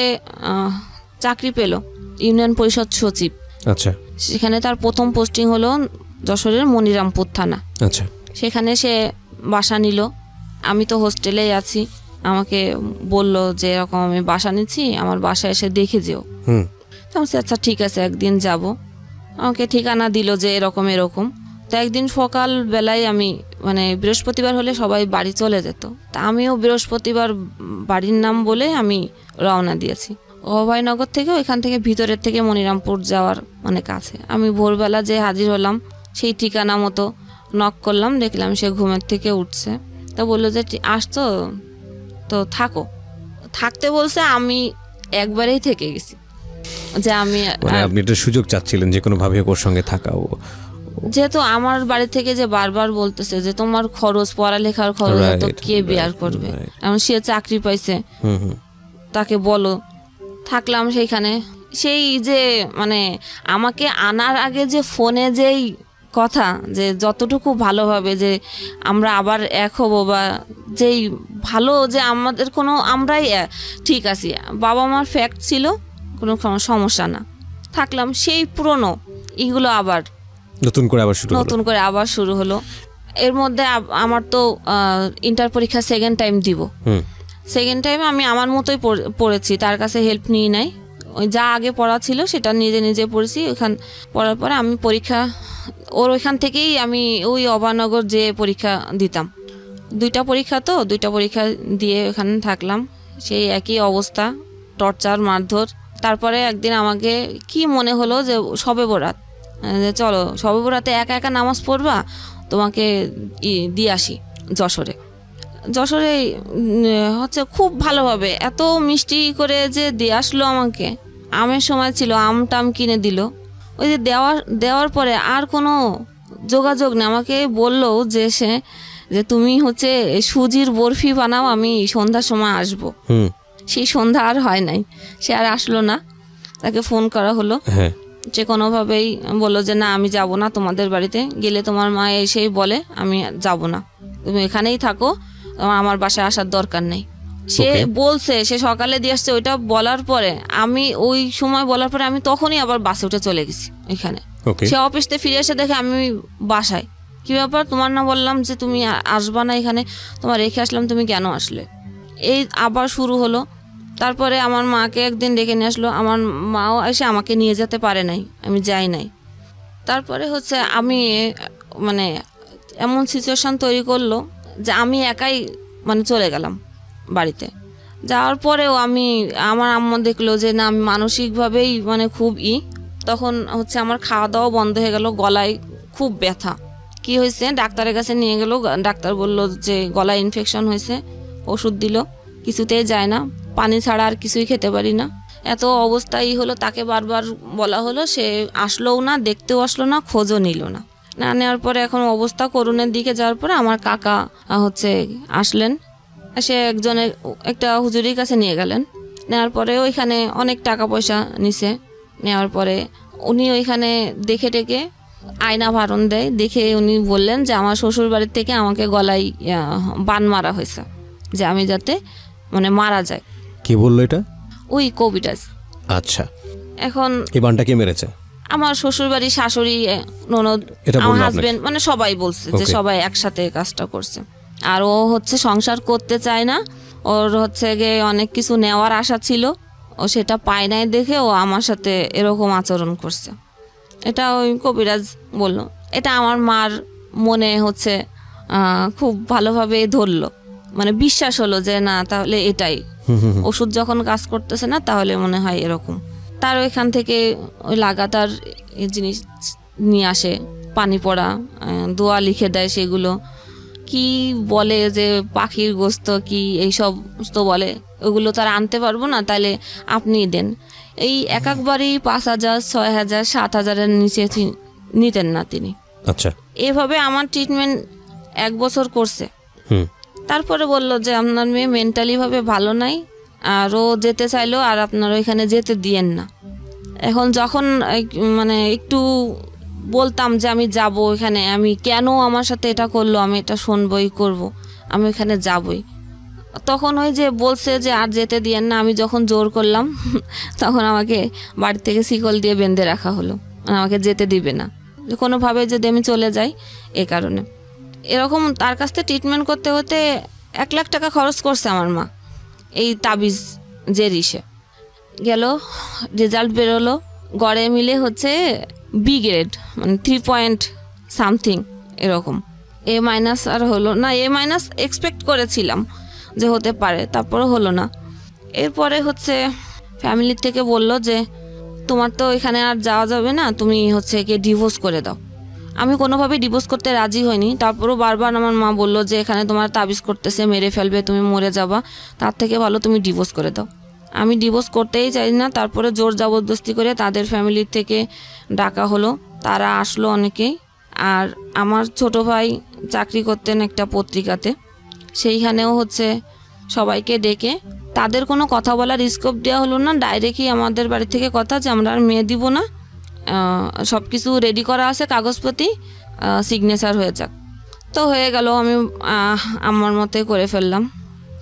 চাকরি পেল ইউনিয়ন পরিষদ সচিব। আচ্ছা। সেখানে তার প্রথম পোস্টিং হলো যশোরের মনিরামপুর থানা। আচ্ছা। সেখানে সে বাসা নিল, আমি তো হোস্টেলেই আছি। আমাকে বলল যে এরকম আমি বাসা নিচ্ছি, আমার বাসায় এসে দেখে যেও। আচ্ছা ঠিক আছে, একদিন যাব। আমাকে ঠিকানা দিল যে এরকম। তো একদিন সকাল বেলায় আমি মানে বৃহস্পতিবার হলে সবাই বাড়ি চলে যেত, তা আমিও বৃহস্পতিবার বাড়ির নাম বলে আমি রওনা দিয়েছি। অভয়নগর থেকে ওইখান থেকে ভিতরের থেকে মনিরামপুর যাওয়ার মানে কাছে। আমি ভোরবেলা যে হাজির হলাম, সেই ঠিকানা মতো নক করলাম, দেখলাম সে ঘুমের থেকে উঠছে। তা বললো যে আসতো তো থাকো, থাকতে বলছে। আমি একবারেই থেকে গেছি যে আপনি একটা সুযোগ চাচ্ছিলেন যে কোনো ভাবে ওর সঙ্গে থাকা। যেহেতু আমার বাড়ি থেকে যে বারবার বলতেছে যে তোমার খরচ, পড়ালেখার খরচ তো কে বেয়ার করবে, এখন সে চাকরি পাইছে, তাকে বলো। থাকলাম সেইখানে। সেই যে মানে আমাকে আনার আগে যে ফোনে যেই কথা যে যতটুকু ভালোভাবে যে আমরা আবার এক হব, বা যেই ভালো যে আমাদের কোনো আমরাই ঠিক আছি, বাবা মার ফ্যাক্ট ছিল, কোনো সমস্যা না, থাকলাম। সেই পুরনো এগুলো আবার নতুন করে আবার শুরু হলো। এর মধ্যে আমার তো ইন্টার পরীক্ষা সেকেন্ড টাইম দিব। সেকেন্ড টাইম আমি আমার মতোই পড়েছি, তার কাছে হেল্প নিই নাই। ওই যা আগে পড়া ছিল সেটা নিজে পড়েছি। ওইখান পড়ার পরে আমি পরীক্ষা ওর ওইখান থেকেই আমি ওই অভয়নগর যে পরীক্ষা দিতাম। 2টা পরীক্ষা দিয়ে ওখানে থাকলাম। সেই একই অবস্থা, টর্চার, মারধর। তারপরে একদিন আমাকে কি মনে হলো যে শবে বরাত, যে চলো শবে বরাতে একা নামাজ পড়বা, তোমাকে দিয়ে আসি যশোরে হচ্ছে খুব ভালোভাবে এত মিষ্টি করে যে দিয়ে আসলো আমাকে। আমের সময় ছিল, আম কিনে দিল। ওই যে দেওয়ার পরে আর কোনো যোগাযোগ নেই। আমাকে বললো যে সে যে তুমি হচ্ছে সুজির বরফি বানাও, আমি সন্ধ্যার সময় আসবো। সেই সন্ধ্যা আর হয় নাই, সে আর আসলো না। তাকে ফোন করা হলো, যে কোনোভাবেই বললো যে না আমি যাব না তোমাদের বাড়িতে, গেলে তোমার মা এসেই বলে আমি যাব না, তুমি এখানেই থাকো, আমার বাসায় আসার দরকার নেই। সে বলছে, সে সকালে দিয়ে আসছে। ওইটা বলার পরে আমি ওই সময় বলার পরে আমি তখনই আবার বাসে উঠে চলে গেছি এখানে। সে অফিস থেকে ফিরে এসে দেখে আমি বাসায়। কি ব্যাপার, তোমার না বললাম যে তুমি আসবা না এখানে, তোমার রেখে আসলাম, তুমি কেন আসলে? এই আবার শুরু হলো। তারপরে আমার মাকে একদিন ডেকে নিয়ে আসলো, আমার মাও এসে আমাকে নিয়ে যেতে পারে নাই, আমি যাই নাই। তারপরে হচ্ছে আমি মানে এমন সিচুয়েশন তৈরি করলো যে আমি একাই মানে চলে গেলাম বাড়িতে। যাওয়ার পরেও আমার আম্মু দেখলো যে না আমি মানসিকভাবেই মানে খুব তখন হচ্ছে আমার খাওয়া দাওয়া বন্ধ হয়ে গেল, গলায় খুব ব্যথা। কি হয়েছে, ডাক্তারের কাছে নিয়ে গেল, ডাক্তার বলল যে গলায় ইনফেকশন হয়েছে, ওষুধ দিল, কিছুতেই যায় না, পানি ছাড়া আর কিছুই খেতে পারি না। এত অবস্থাই হলো। তাকে বারবার বলা হলো, সে আসলোও না, দেখতেও আসলো না, খোঁজও নিল না। না নেওয়ার পরে এখন অবস্থা করুণের দিকে যাওয়ার পরে আমার কাকা হচ্ছে আসলেন, সে একজনের একটা হুজুরির কাছে নিয়ে গেলেন। নেওয়ার পরে ওইখানে অনেক টাকা পয়সা নিছে। নেওয়ার পরে উনি ওইখানে দেখে টেকে আয়না ভারণ দেয়, দেখে উনি বললেন যে আমার শ্বশুর বাড়ির থেকে আমাকে গলায় বান মারা হয়েছে, যে আমি যাতে মানে মারা যায়। কে বললো এটা? ওই কবিরাজ। আচ্ছা, এখন এই বানটা কে মেরেছে? আমার শ্বশুর বাড়ি, শাশুড়ি, ননদ, আমার হাজবেন্ড, মানে সবাই বলছে যে সবাই একসাথে কাজটা করছে। আর ও হচ্ছে সংসার করতে চায় না, ওর হচ্ছে গিয়ে অনেক কিছু নেওয়ার আশা ছিল, ও সেটা পায় নাই দেখে ও আমার সাথে এরকম আচরণ করছে। এটা ওই কবিরাজ বলল। এটা আমার মার মনে হচ্ছে খুব ভালোভাবে ধরলো, মানে বিশ্বাস হলো যে না তাহলে এটাই, ওষুধ যখন কাজ করতেছে না তাহলে মনে হয় এরকম। তার ওইখান থেকে ওই লাগাতার এই জিনিস নিয়ে আসে, পানি পড়া, দোয়া লিখে দেয়, সেগুলো কি বলে যে পাখির গোস্ত কি এইসব তো বলে, ওগুলো তার আনতে পারবো না, তাহলে আপনি দেন। এই একবারই 5,000, 6,000, 7,000-এর নিচে নিতেন না তিনি। আচ্ছা, এভাবে আমার ট্রিটমেন্ট 1 বছর করছে। তারপরে বলল যে আপনার মেয়ে মেন্টালি ভাবে ভালো নাই, আর ও যেতে চাইলো, আর আপনার ওইখানে যেতে দিয়েন না। এখন যখন মানে একটু বলতাম যে আমি যাব এখানে, আমি কেন আমার সাথে এটা করলো, আমি এটা শুনবই করব, আমি ওইখানে যাবই, তখন ওই যে বলছে যে আর যেতে দিয়েন না। আমি যখন জোর করলাম তখন আমাকে বাড়ি থেকে শিকল দিয়ে বেঁধে রাখা হলো, আমাকে যেতে দিবে না, কোনোভাবে যদি আমি চলে যাই। এ কারণে এরকম তার কাছ থেকে ট্রিটমেন্ট করতে হতে 1 লাখ টাকা খরচ করছে আমার মা। এই তাবিজ যে রিসে গেল, রেজাল্ট বেরোলো, গড়ে মিলে হচ্ছে বি গ্রেড, মানে 3.something এরকম। A- আর হলো না, A- এক্সপেক্ট করেছিলাম যে হতে পারে, তারপরে হলো না। এরপরে হচ্ছে ফ্যামিলির থেকে বলল যে তোমার তো এখানে আর যাওয়া যাবে না, তুমি হচ্ছে গিয়ে ডিভোর্স করে দাও। আমি কোনোভাবেই ডিভোর্স করতে রাজি হইনি। তারপরও বারবার আমার মা বললো যে এখানে তোমার তাবিজ করতেছে, মেরে ফেলবে, তুমি মরে যাবা, তার থেকে ভালো তুমি ডিভোর্স করে দাও। আমি ডিভোর্স করতেই চাই না। তারপরে জোর জবরদস্তি করে তাদের ফ্যামিলির থেকে ডাকা হলো, তারা আসলো অনেকেই। আর আমার ছোট ভাই চাকরি করতেন একটা পত্রিকাতে, সেইখানেও হচ্ছে সবাইকে ডেকে তাদের কোনো কথা বলার স্কোপ দেওয়া হলো না। ডাইরেক্টই আমাদের বাড়ি থেকে কথা যে আমরা আর মেয়ে দিব না, সব কিছু রেডি করা আছে, কাগজপত্র, সিগনেচার হয়ে যাক। তো হয়ে গেল, আমি আমার মতে করে ফেললাম।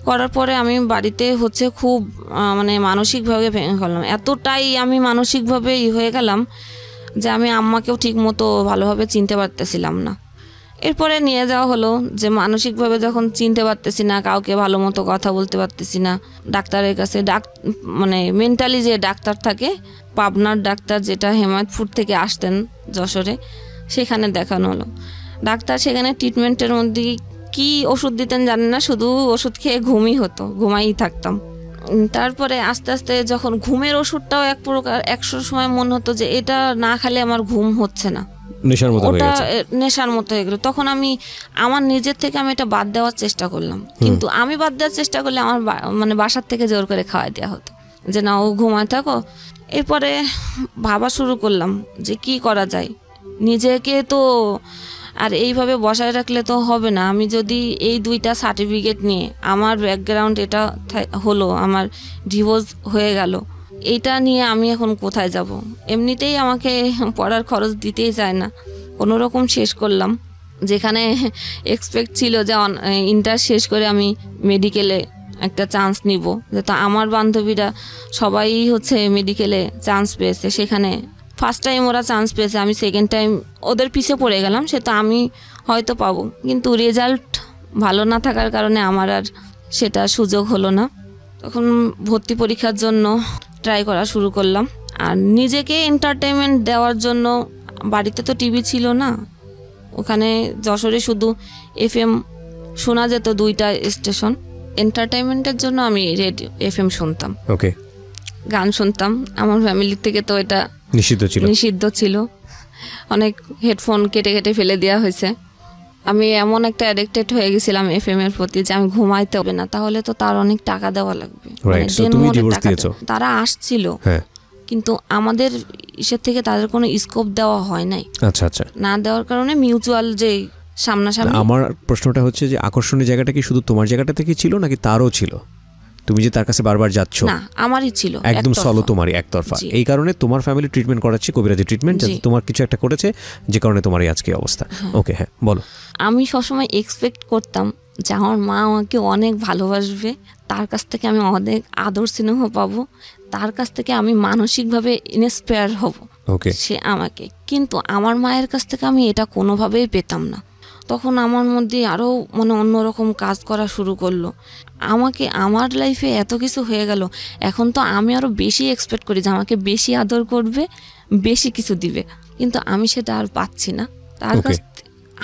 করার পরে আমি বাড়িতে হচ্ছে খুব মানে মানসিকভাবে ভেঙে ফেললাম। এতটাই আমি মানসিকভাবে হয়ে গেলাম যে আমি আম্মাকেও ঠিক মতো ভালোভাবে চিনতে পারতেছিলাম না। এরপরে নিয়ে যাওয়া হলো যে মানসিকভাবে যখন চিনতে পারতেছি না, কাউকে ভালো মতো কথা বলতে পারতেছি না, ডাক্তারের কাছে মানে মেন্টালি যে ডাক্তার থাকে, পাবনার ডাক্তার, যেটা হেমায়তপুর থেকে আসতেন যশোরে, সেখানে দেখানো হলো। ডাক্তার সেখানে ট্রিটমেন্টের মধ্যে কি ওষুধ দিতেন জানেন না, শুধু ওষুধ খেয়ে ঘুমাই থাকতাম। তারপরে আস্তে আস্তে যখন ঘুমের ওষুধটাও এক প্রকার, একশো সময় মনে হতো যে এটা না খেলে আমার ঘুম হচ্ছে না, ওটা নেশার মতো হয়ে গেল। তখন আমি আমার নিজের থেকে আমি এটা বাদ দেওয়ার চেষ্টা করলাম, কিন্তু আমি বাদ দেওয়ার চেষ্টা করলে আমার মানে বাসার থেকে জোর করে খাওয়াই দেওয়া হতো যে না ও ঘুমায় থাকো। এরপরে ভাবা শুরু করলাম যে কি করা যায়, নিজেকে তো আর এইভাবে বসায় রাখলে তো হবে না। আমি যদি এই 2টা সার্টিফিকেট নিয়ে আমার ব্যাকগ্রাউন্ড এটা হলো, আমার ডিভোর্স হয়ে গেল, এইটা নিয়ে আমি এখন কোথায় যাব? এমনিতেই আমাকে পড়ার খরচ দিতেই চায় না, কোনো রকম শেষ করলাম। যেখানে এক্সপেক্ট ছিল যে ইন্টার শেষ করে আমি মেডিকেলে একটা চান্স নিব, যেহেতু আমার বান্ধবীরা সবাই হচ্ছে মেডিকেলে চান্স পেয়েছে, সেখানে ফার্স্ট টাইম ওরা চান্স পেয়েছে, আমি সেকেন্ড টাইম ওদের পিছে পড়ে গেলাম। সে তো আমি হয়তো পাবো, কিন্তু রেজাল্ট ভালো না থাকার কারণে আমার আর সেটা সুযোগ হলো না। তখন ভর্তি পরীক্ষার জন্য ট্রাই করা শুরু করলাম। আর নিজেকে এন্টারটেনমেন্ট দেওয়ার জন্য, বাড়িতে তো টিভি ছিল না, ওখানে যশোরে শুধু FM শোনা যেত 2টা স্টেশন। এন্টারটেনমেন্টের জন্য আমি রেডিও FM শুনতাম, ওকে, গান শুনতাম। আমার ফ্যামিলি থেকে তো এটা নিষিদ্ধ ছিল, অনেক হেডফোন কেটে কেটে ফেলে দেওয়া হয়েছে। আমি এমন একটা অ্যাডিক্টেড হয়ে গেছিলাম FM এর প্রতি যে আমি ঘুমাইতে হবে না, তাহলে তো তার অনেক টাকা দেওয়া লাগবে। তারা আসছিল, কিন্তু আমাদের ইসের থেকে তাদের কোনো স্কোপ দেওয়া হয় নাই। আচ্ছা আচ্ছা, না দেওয়ার কারণে মিউচুয়াল যে সামনাসামনি। আমার প্রশ্নটা হচ্ছে যে আকর্ষণীয় জায়গাটা কি শুধু তোমার জায়গাটা থেকে ছিল নাকি তারও ছিল? তুমি যে তার কাছে বারবার যাচ্ছ? না, আমারই ছিল, একদম সলো তোমারই, একতরফা। এই কারণে তোমার ফ্যামিলি ট্রিটমেন্ট করাচ্ছে, কবিরাজি ট্রিটমেন্ট, যাতে তোমার কিছু একটা করেছে যে কারণে তোমার এই আজকে অবস্থা। ওকে, হ্যাঁ বলো। আমি সবসময় এক্সপেক্ট করতাম যে আমার মা আমাকে অনেক ভালোবাসবে, তার কাছ থেকে আমি অনেক আদর স্নেহ পাবো, তার কাছ থেকে আমি মানসিকভাবে ইন্সপায়ার হব সে আমাকে। কিন্তু আমার মায়ের কাছ থেকে আমি এটা কোনোভাবেই পেতাম না। তখন আমার মধ্যে আরও অন্যরকম কাজ করা শুরু করলো। আমার লাইফে এত কিছু হয়ে গেল, এখন তো আমি আরও বেশি এক্সপেক্ট করি যে আমাকে বেশি আদর করবে, বেশি কিছু দিবে, কিন্তু আমি সেটা আর পাচ্ছি না তার কাছ।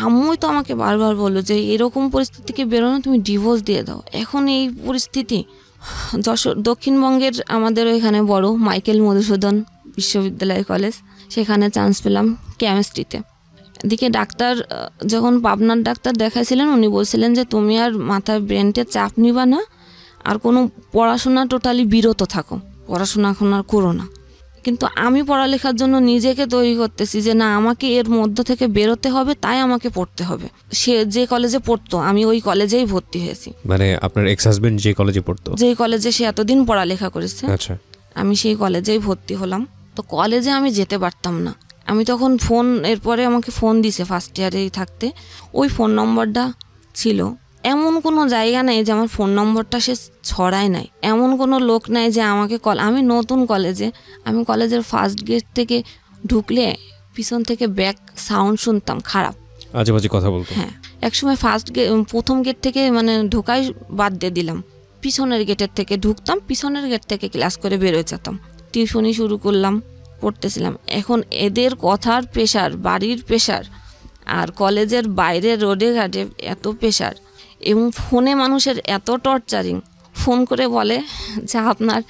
আম্মুই তো আমাকে বারবার বললো যে এরকম পরিস্থিতি থেকে বেরোনো, তুমি ডিভোর্স দিয়ে দাও। এখন এই পরিস্থিতি, যশোর দক্ষিণবঙ্গের আমাদের ওইখানে বড় মাইকেল মধুসূদন বিশ্ববিদ্যালয় কলেজ, সেখানে চান্স পেলাম কেমিস্ট্রিতে। এদিকে ডাক্তার, যখন পাবনার ডাক্তার দেখাইছিলেন, উনি বলছিলেন যে তুমি আর মাথায় ব্রেনতে চাপ নিবা না, আর কোনো পড়াশোনা টোটালি বিরত থাকো, পড়াশোনা এখন আর করো না। কিন্তু আমি পড়ালেখার জন্য নিজেকে তৈরি করতেছি যে না, আমাকে এর মধ্য থেকে বেরোতে হবে, তাই আমাকে পড়তে হবে। সে যে কলেজে পড়তো আমি ওই কলেজেই ভর্তি হয়েছি। মানে আপনার এক্স হাজবেন্ড যে কলেজে পড়তো? যেই কলেজে সে এতদিন পড়ালেখা করেছে, আচ্ছা, আমি সেই কলেজেই ভর্তি হলাম। তো কলেজে আমি যেতে পারতাম না। আমি তখন ফোন, এরপরে আমাকে ফোন দিছে ফার্স্ট ইয়ারেই থাকতে, ওই ফোন নম্বরটা ছিল, এমন কোনো জায়গা নেই যে আমার ফোন নম্বরটা সে ছড়ায় নাই, এমন কোনো লোক নাই যে আমাকে আমি নতুন কলেজে, আমি কলেজের ফার্স্ট গেট থেকে ঢুকলে পিছন থেকে ব্যাক সাউন্ড শুনতাম খারাপ, আজেবাজে কথা বলতো। হ্যাঁ, একসময় প্রথম গেট থেকে ঢোকাই বাদ দিয়ে দিলাম, পিছনের গেটের থেকে ঢুকতাম, পিছনের গেট থেকে ক্লাস করে বেরোয় যেতাম। টিউশনি শুরু করলাম, পড়তেছিলাম। এখন এদের কথার প্রেশার, বাড়ির প্রেশার, আর কলেজের বাইরে রোডে ঘাটে এত প্রেশার, এবং ফোনে মানুষের এত টর্চারিং, ফোন করে বলে যে আপনার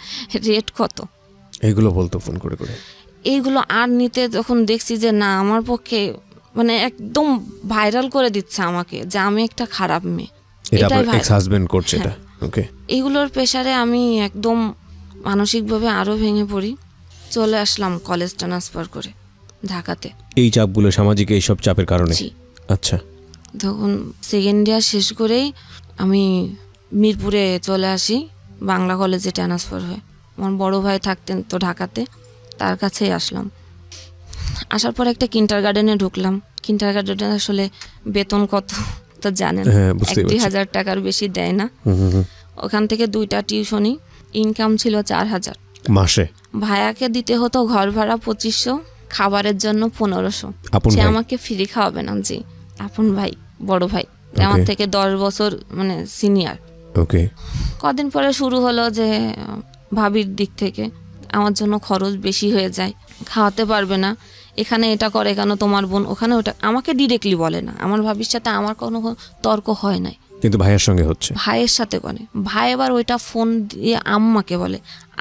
রেট কত, এইগুলো বলতো ফোন করে করে। এইগুলো আর নিতে যখন দেখছি যে না, আমার পক্ষে একদম ভাইরাল করে দিচ্ছে আমাকে যে আমি একটা খারাপ মেয়ে, এটাই এক্স হাজবেন্ড করছে এটা। ওকে, এইগুলোর প্রেশারে আমি একদম মানসিকভাবে আরো ভেঙে পড়ি। চলে আসলাম কলেজ ট্রান্সফার করে ঢাকাতে। এই চাপগুলো, সামাজিক এইসব চাপের কারণে? আচ্ছা। তখন সেকেন্ড ইয়ার শেষ করেই আমি মিরপুরে চলে আসি, বাংলা কলেজে ট্রান্সফার হয়ে। আমার বড় ভাই থাকতেন তো ঢাকাতে, তার কাছেই আসলাম। আসার পর একটা কিন্ডার গার্ডেনে ঢুকলাম। কিন্ডার গার্ডেনে আসলে বেতন কত তো জানেন, 1,000 টাকার বেশি দেয় না। ওখান থেকে 2টা টিউশনি, ইনকাম ছিল 4,000 মাসে। ভাইয়াকে দিতে হতো ঘর ভাড়া 2,500, খাবারের জন্য 1,500। সে আমাকে ফ্রি খাওয়াবে না। জি, আপন ভাই, বড় ভাই, আমার থেকে 10 বছর সিনিয়র। ওকে। কদিন পরে শুরু হলো যে ভাবির দিক থেকে আমার জন্য খরচ বেশি হয়ে যায়, খাওয়াতে পারবে না, এখানে এটা করে কেন তোমার বোন, ওখানে ওটা। আমাকে ডিরেক্টলি বলে না, আমার ভাবির সাথে আমার কোনো তর্ক হয় নাই, কিন্তু ভাইয়ের সঙ্গে হচ্ছে। ভাইয়ের সাথে করে। ভাই এবার ওইটা ফোন দিয়ে আম্মাকে বলে,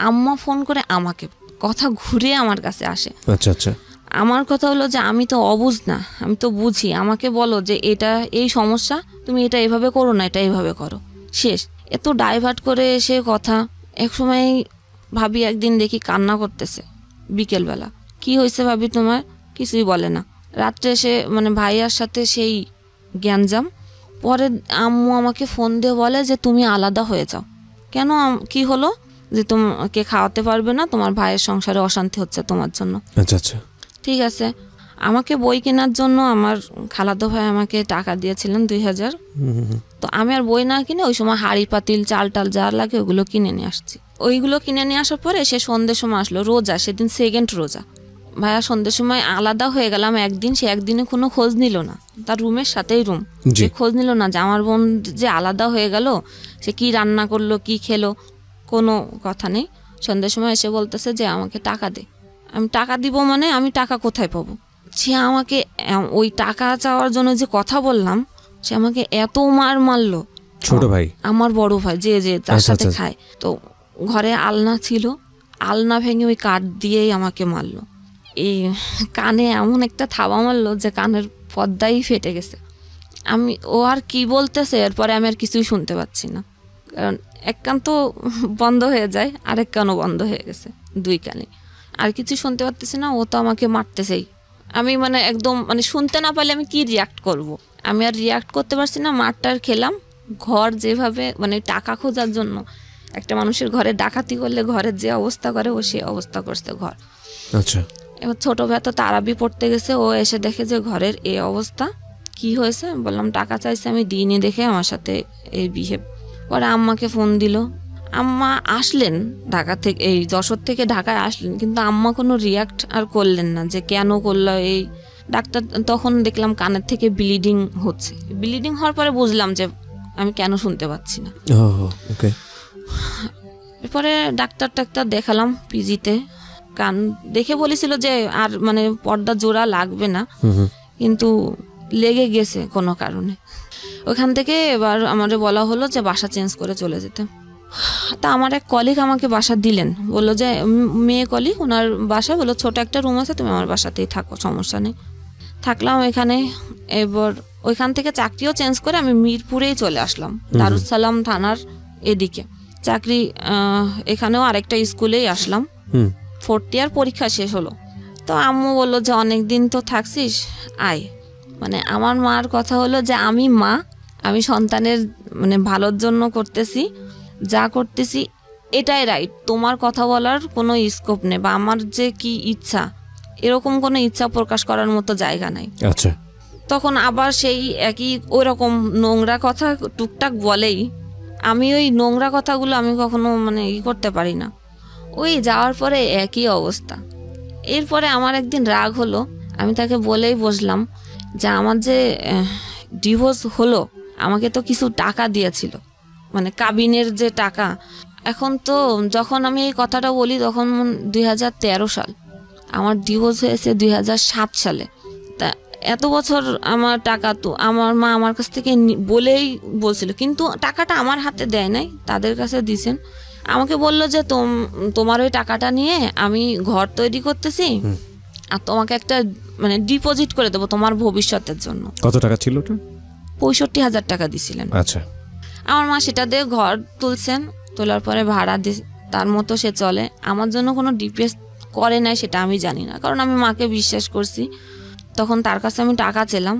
আম্মা ফোন করে আমাকে, কথা ঘুরে আমার কাছে আসে। আচ্ছা আচ্ছা। আমার কথা হলো যে আমি তো অবুঝ না, আমি তো বুঝি, আমাকে বলো যে এটা এই সমস্যা, তুমি এটা এভাবে করো না, এটা এভাবে করো, শেষ। এত ডাইভার্ট করে সে কথা। এক সময় ভাবি একদিন দেখি কান্না করতেছে বিকেলবেলা। কি হয়েছে ভাবি তোমার? কিছুই বলে না। রাত্রে এসে মানে ভাইয়ার সাথে সেই গ্যাঞ্জাম। পরে আম্মু আমাকে ফোন দিয়ে বলে যে তুমি আলাদা হয়ে যাও। কেন, কি হলো? যে তোমাকে খাওয়াতে পারবে না, তোমার ভাইয়ের সংসারে অশান্তি হচ্ছে তোমার জন্য। আচ্ছা আচ্ছা, ঠিক আছে। আমাকে বই কেনার জন্য আমার খালাতো ভাই আমাকে টাকা দিয়েছিলেন 2000। তো আমি আর বই না কিনে ওই সময় হাঁড়ি পাতিল চাল টাল যা লাগে ওগুলো কিনে নিয়ে আসছি। ওইগুলো কিনে নিয়ে আসার পরে সে সন্ধ্যের সময় আসলো, রোজা, সেদিন সেকেন্ড রোজা। ভাইয়া সন্ধ্যের সময় আলাদা হয়ে গেলাম একদিন, সে একদিনে কোনো খোঁজ নিল না, তার রুমের সাথেই রুম, সে খোঁজ নিল না যে আমার বোন যে আলাদা হয়ে গেল, সে কি রান্না করলো কি খেলো, কোনো কথা নেই। সন্ধ্যের সময় এসে বলতেছে যে আমাকে টাকা দে। আমি টাকা দিব মানে আমি টাকা কোথায় পাবো? সে আমাকে ওই টাকা চাওয়ার জন্য যে কথা বললাম, সে আমাকে এত মারলো। ছোট ভাই, আমার বড় ভাই, যে তার সাথে খায়। তো ঘরে আলনা ছিল, আলনা ভেঙে ওই কাঠ দিয়েই আমাকে মারলো। এই কানে এমন একটা থাবা মারলো যে কানের পর্দাই ফেটে গেছে। ও আর কি বলতেছে এরপরে আমি আর কিছুই শুনতে পাচ্ছি না, কারণ এক কান তো বন্ধ হয়ে যায়, আরেক কানও বন্ধ হয়ে গেছে, দুই কানে আর কিছু শুনতে পারতেছি না। ও তো আমাকে মারতেছেই। আমি মানে একদম মানে শুনতে না পারলে আমি কি রিয়াক্ট করব? আমি আর রিয়াক্ট করতে পারছি না। মারটার খেলাম। ঘর যেভাবে মানে টাকা খোঁজার জন্য একটা মানুষের ঘরে ডাকাতি করলে ঘরের যে অবস্থা করে, ও সে অবস্থা করছে ঘর। আচ্ছা। এবার ছোট ভাই তো তারাবি পড়তে গেছে, ও এসে দেখে যে ঘরের এই অবস্থা। কি হয়েছে বললাম, টাকা চাইছে, আমি দিইনি দেখে আমার সাথে এই বিহেভ। পরে আম্মাকে ফোন দিল, আম্মা আসলেন ঢাকা থেকে, এই যশোর থেকে ঢাকায় আসলেন, কিন্তু আম্মা কোনো রিয়াক্ট আর করলেন না যে কেন করলো এই। ডাক্তার তখন দেখলাম কানের থেকে ব্লিডিং হচ্ছে। ব্লিডিং হওয়ার পরে বুঝলাম যে আমি কেন শুনতে পাচ্ছি না। এরপরে ডাক্তার দেখালাম পিজিতে। কান দেখে বলেছিল যে আর মানে পর্দা জোড়া লাগবে না, কিন্তু লেগে গেছে কোনো কারণে। ওখান থেকে এবার আমাদের বলা হলো যে বাসা চেঞ্জ করে চলে যেতে। তা আমার এক কলিগ আমাকে বাসা দিলেন, বললো যে মেয়ে কলিগ, ওনার বাসা বললো ছোট একটা রুম আছে, তুমি আমার বাসাতেই থাকো, সমস্যা নেই। থাকলাম এখানে। এবার ওইখান থেকে চাকরিও চেঞ্জ করে আমি মিরপুরেই চলে আসলাম, দারুসালাম থানার এদিকে চাকরি। এখানেও আরেকটা স্কুলেই আসলাম। 4th ইয়ার পরীক্ষা শেষ হলো। তো আম্মু বললো যে অনেক দিন তো থাকছিস, আয়। মানে আমার মার কথা হলো যে আমি মা, আমি সন্তানের মানে ভালোর জন্য করতেছি, যা করতেছি এটাই রাইট, তোমার কথা বলার কোনো স্কোপ নেই, বা আমার যে কি ইচ্ছা এরকম কোনো ইচ্ছা প্রকাশ করার মতো জায়গা নাই। আচ্ছা। তখন আবার সেই একই ওই রকম নোংরা কথা টুকটাক বলেই, আমি ওই নোংরা কথাগুলো আমি কখনো মানে করতে পারি না। ওই যাওয়ার পরে একই অবস্থা। এরপরে আমার একদিন রাগ হলো, আমি তাকে বলেই বসলাম যে আমার যে ডিভোর্স হলো, আমাকে তো কিছু টাকা দিয়েছিল, মানে কাবিনের যে টাকা। এখন তো যখন আমি এই কথাটা বলি তখন 2013 সাল, আমার ডিভোর্স হয়েছে 2007 সালে। তা এত বছর আমার টাকা তো আমার মা আমার কাছ থেকে বলেই বলছিল, কিন্তু টাকাটা আমার হাতে দেয় নাই, তাদের কাছে দিছেন। আমাকে বললো যে তোমার ওই টাকাটা নিয়ে আমি ঘর তৈরি করতেছি, আর তোমাকে একটা মানে ডিপোজিট করে দেবো তোমার ভবিষ্যতের জন্য। কত টাকা ছিল ওটা? 65,000 টাকা দিছিলেন। আচ্ছা। আমার মা সেটা দিয়ে ঘর তুলছেন, তোলার পরে ভাড়া তার মতো সে চলে। আমার জন্য কোনো ডিপিএস করে নাই সেটা আমি জানি না, কারণ আমি মাকে বিশ্বাস করছি। তখন তার কাছে আমি টাকা চেলাম,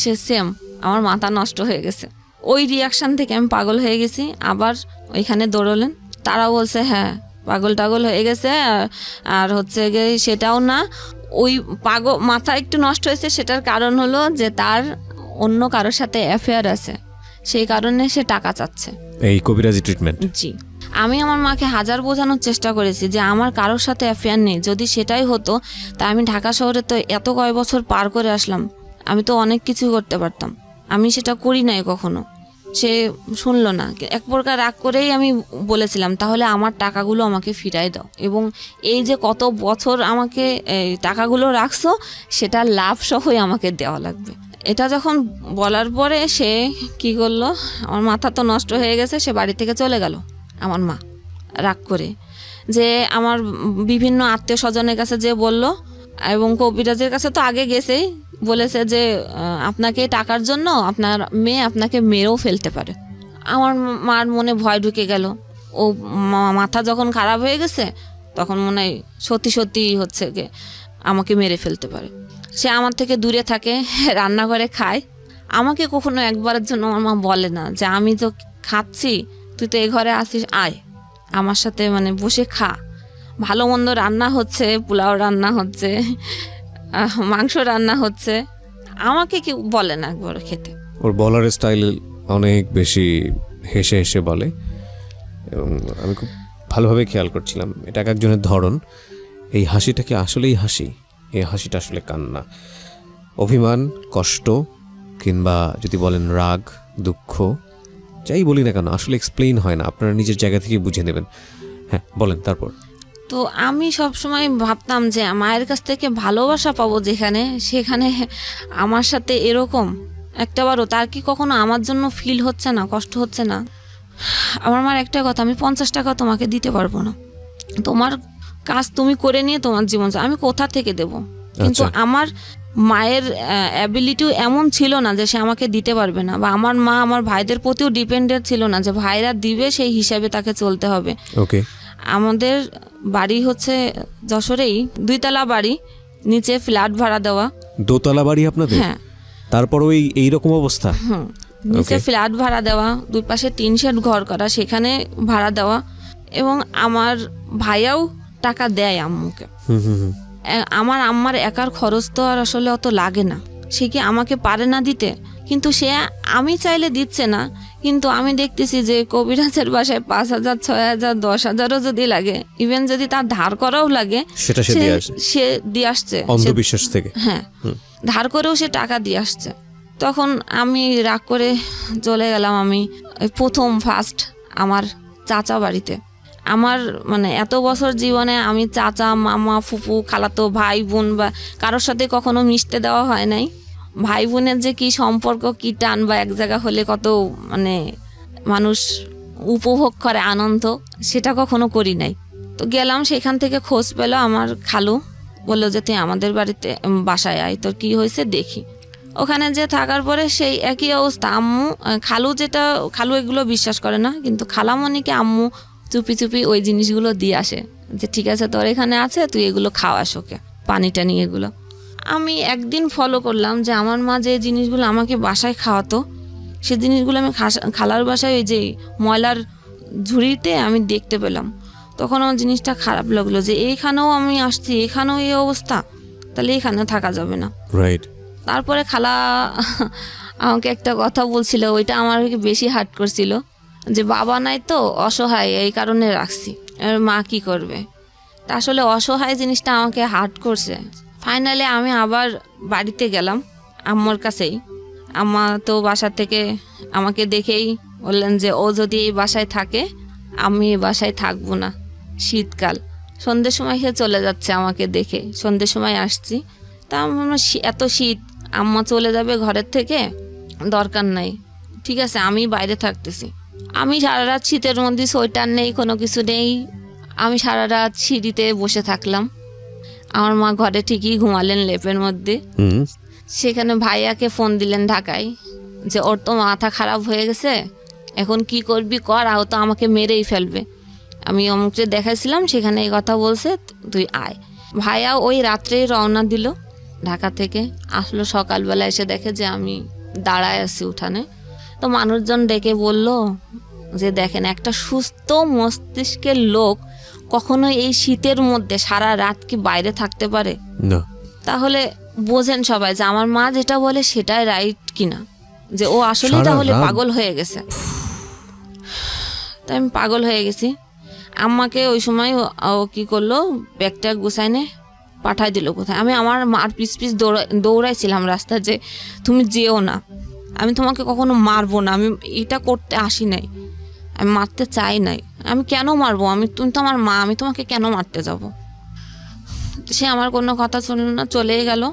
সে সেম আমার মাথা নষ্ট হয়ে গেছে। ওই রিয়াকশান থেকে আমি পাগল হয়ে গেছি। আবার ওইখানে দৌড়লেন, তারা বলছে হ্যাঁ পাগল টাগল হয়ে গেছে, আর হচ্ছে গিয়ে সেটাও না, ওই মাথা একটু নষ্ট হয়েছে, সেটার কারণ হলো যে তার অন্য কারোর সাথে অ্যাফেয়ার আছে, সেই কারণে সে টাকা চাচ্ছে, এই কবিরাজি ট্রিটমেন্ট। জি। আমি আমার মাকে হাজার বোঝানোর চেষ্টা করেছি যে আমার কারোর সাথে অ্যাফেয়ার নেই, যদি সেটাই হতো তা আমি ঢাকা শহরে তো এত কয় বছর পার করে আসলাম, আমি তো অনেক কিছু করতে পারতাম, আমি সেটা করি নাই কখনো। সে শুনলো না, এক প্রকার রাগ করেই আমি বলেছিলাম তাহলে আমার টাকাগুলো আমাকে ফিরাই দাও, এবং এই যে কত বছর আমাকে টাকাগুলো রাখছো সেটা লাভ সহই আমাকে দেওয়া লাগবে। এটা যখন বলার পরে সে কি করলো, আমার মাথা তো নষ্ট হয়ে গেছে, সে বাড়ি থেকে চলে গেল আমার মা রাগ করে। যে আমার বিভিন্ন আত্মীয় স্বজনের কাছে যে বলল, এবং কবিরাজের কাছে তো আগে গেছেই, বলেছে যে আপনাকে টাকার জন্য আপনার মেয়ে আপনাকে মেরেও ফেলতে পারে। আমার মার মনে ভয় ঢুকে গেল, ও মাথা যখন খারাপ হয়ে গেছে তখন মনে হয় সত্যি সত্যি হচ্ছে যে আমাকে মেরে ফেলতে পারে। সে আমার থেকে দূরে থাকে, রান্না করে খায়। আমাকে কখনো একবারের জন্য আমার মা বলে না যে আমি তো খাচ্ছি, তুই তো এই ঘরে আসিস, আয় আমার সাথে মানে বসে খা। ভালো মন্দ রান্না হচ্ছে, পোলাও রান্না হচ্ছে, মাংস রান্না হচ্ছে, আমাকে কেউ বলে না একবার খেতে। ওর বলার স্টাইল অনেক বেশি হেসে হেসে বলে, এবং আমি খুব ভালোভাবে খেয়াল করছিলাম এটা এক একজনের ধরন। এই হাসিটা কি আসলেই হাসি? এই হাসিটা আসলে কান্না, অভিমান, কষ্ট, কিংবা যদি বলেন রাগ, দুঃখ, যাই বলি না কেন আসলে এক্সপ্লেইন হয় না, আপনারা নিজের জায়গা থেকে বুঝে নেবেন। হ্যাঁ বলেন তারপর। তো আমি সবসময় ভাবতাম যে মায়ের কাছ থেকে ভালোবাসা পাবো যেখানে, সেখানে আমার সাথে এরকম একটাবারও তার কি কখনো আমার জন্য ফিল হচ্ছে না, কষ্ট হচ্ছে না? আমার মার একটা কথা, আমি 50 টাকা তোমাকে দিতে পারবো না, তোমার কাজ তুমি করে নিয়ে তোমার জীবন, আমি কোথা থেকে দেব? কিন্তু আমার মায়ের অ্যাবিলিটিও এমন ছিল না যে সে আমাকে দিতে পারবে না, বা আমার মা আমার ভাইদের প্রতিও ডিপেন্ডেন্ট ছিল না যে ভাইরা দিবে সেই হিসাবে তাকে চলতে হবে। ওকে, আমাদের বাড়ি হচ্ছে যশোরেই 2 তলা বাড়ি, নিচে ফ্ল্যাট ভাড়া দেওয়া। 2 তলা বাড়ি আপনাদের? হ্যাঁ। তারপর ওই এইরকম অবস্থা? নিচে ফ্ল্যাট ভাড়া দেওয়া, 2 পাশে টিন শেড ঘর করা, সেখানে ভাড়া দেওয়া। এবং আমার ভাইয়াও টাকা দেয় আম্মুকে। আমার আম্মার একার খরচ তো আর আসলে অত লাগে না, সে কি আমাকে পারে না দিতে? কিন্তু সে আমি চাইলে দিচ্ছে না, কিন্তু আমি দেখতেছি যে কবিরাজের বাসায় 5,000, 6,000, 10,000ও যদি লাগে, ইভেন যদি তার ধার করাও লাগে, সেটা সে দিয়ে আসছে অন্ধবিশ্বাস থেকে। হ্যাঁ, ধার করেও সে টাকা দিয়ে আসছে। তখন আমি রাগ করে চলে গেলাম। আমি ফার্স্ট আমার চাচা বাড়িতে। আমার মানে এত বছর জীবনে আমি চাচা, মামা, ফুপু, খালাতো ভাই বোন বা কারোর সাথে কখনো মিশতে দেওয়া হয় নাই। ভাই বোনের যে কি সম্পর্ক, কি টান, বা এক জায়গা হলে কত মানে মানুষ উপভোগ করে আনন্দ, সেটা কখনো করি নাই। তো গেলাম, সেখান থেকে খোঁজ পেল আমার খালু, বললো যে তুই আমাদের বাড়িতে বাসায় আয়, তোর কি হয়েছে দেখি। ওখানে যে থাকার পরে সেই একই অবস্থা। আম্মু খালু এগুলো বিশ্বাস করে না, কিন্তু খালামণিকে আম্মু চুপি চুপি ওই জিনিসগুলো দিয়ে আসে যে ঠিক আছে তোর এখানে আছে, তুই এগুলো খাওয়াস ওকে, পানি টানি এগুলো। আমি একদিন ফলো করলাম যে আমার মা যে জিনিসগুলো আমাকে বাসায় খাওয়াতো, সে জিনিসগুলো আমি খালার বাসায় ওই যে ময়লার ঝুড়িতে আমি দেখতে পেলাম। তখন আমার জিনিসটা খারাপ লাগলো যে এইখানেও আমি আসছি, এখানেও এই অবস্থা, তাহলে এখানে থাকা যাবে না। রাইট। তারপরে খালা আমাকে একটা কথা বলছিল, ওইটা আমার বেশি হার্ট করছিল, যে বাবা নাই তো অসহায়, এই কারণে রাখছি, আর মা কি করবে। তা আসলে অসহায় জিনিসটা আমাকে হার্ট করছে। ফাইনালি আমি আবার বাড়িতে গেলাম আম্মুর কাছেই। আম্মা তো বাসা থেকে আমাকে দেখেই বললেন যে ও যদি এই বাসায় থাকে, আমি এই বাসায় থাকবো না। শীতকাল, সন্ধ্যের সময় সে চলে যাচ্ছে আমাকে দেখে, সন্ধ্যের সময় আসছি। তা আমার এত শীত, আম্মা চলে যাবে ঘরের থেকে, দরকার নাই, ঠিক আছে আমি বাইরে থাকতেছি। আমি সারা রাত শীতের মধ্যে, সোয়েটার নেই, কোনো কিছু নেই, আমি সারা রাত সিঁড়িতে বসে থাকলাম। আমার মা ঘরে ঠিকই ঘুমালেন লেপের মধ্যে। সেখানে ভাইয়াকে ফোন দিলেন ঢাকায়, যে ওর তো মাথা খারাপ হয়ে গেছে, এখন কি করবি কর, আও তো আমাকে মেরেই ফেলবে। আমি অমুককে দেখাইছিলাম, সেখানে এই কথা বলছে, তুই আয়। ভাইয়া ওই রাত্রেই রওনা দিল ঢাকা থেকে। আসলো সকালবেলা, এসে দেখে যে আমি দাঁড়ায় আছি উঠানে। তো মানুষজন ডেকে বলল যে দেখেন, একটা সুস্থ মস্তিষ্কের লোক কখনো এই শীতের মধ্যে সারা রাত কি বাইরে থাকতে পারে? না। তাহলে বোঝেন সবাই যে আমার মা যেটা বলে সেটাই রাইট কিনা, যে ও আসলে তাহলে পাগল হয়ে গেছে। তাই আমি পাগল হয়ে গেছি। আম্মাকে ওই সময় ও কি করলো, ব্যাগটা গুছাইনে পাঠাই দিল কোথায়। আমি আমার মার পিছ পিছ দৌড়াইছিলাম রাস্তা, যে তুমি যেও না, আমি তোমাকে কখনো মারবো না, আমি এটা করতে আসি নাই, আমি মারতে চাই নাই, আমি কেন মারবো, তুমি তো আমার মা, আমি তোমাকে কেন মারতে যাব। সে আমার কোনো কথা শুনল না, চলে গেল।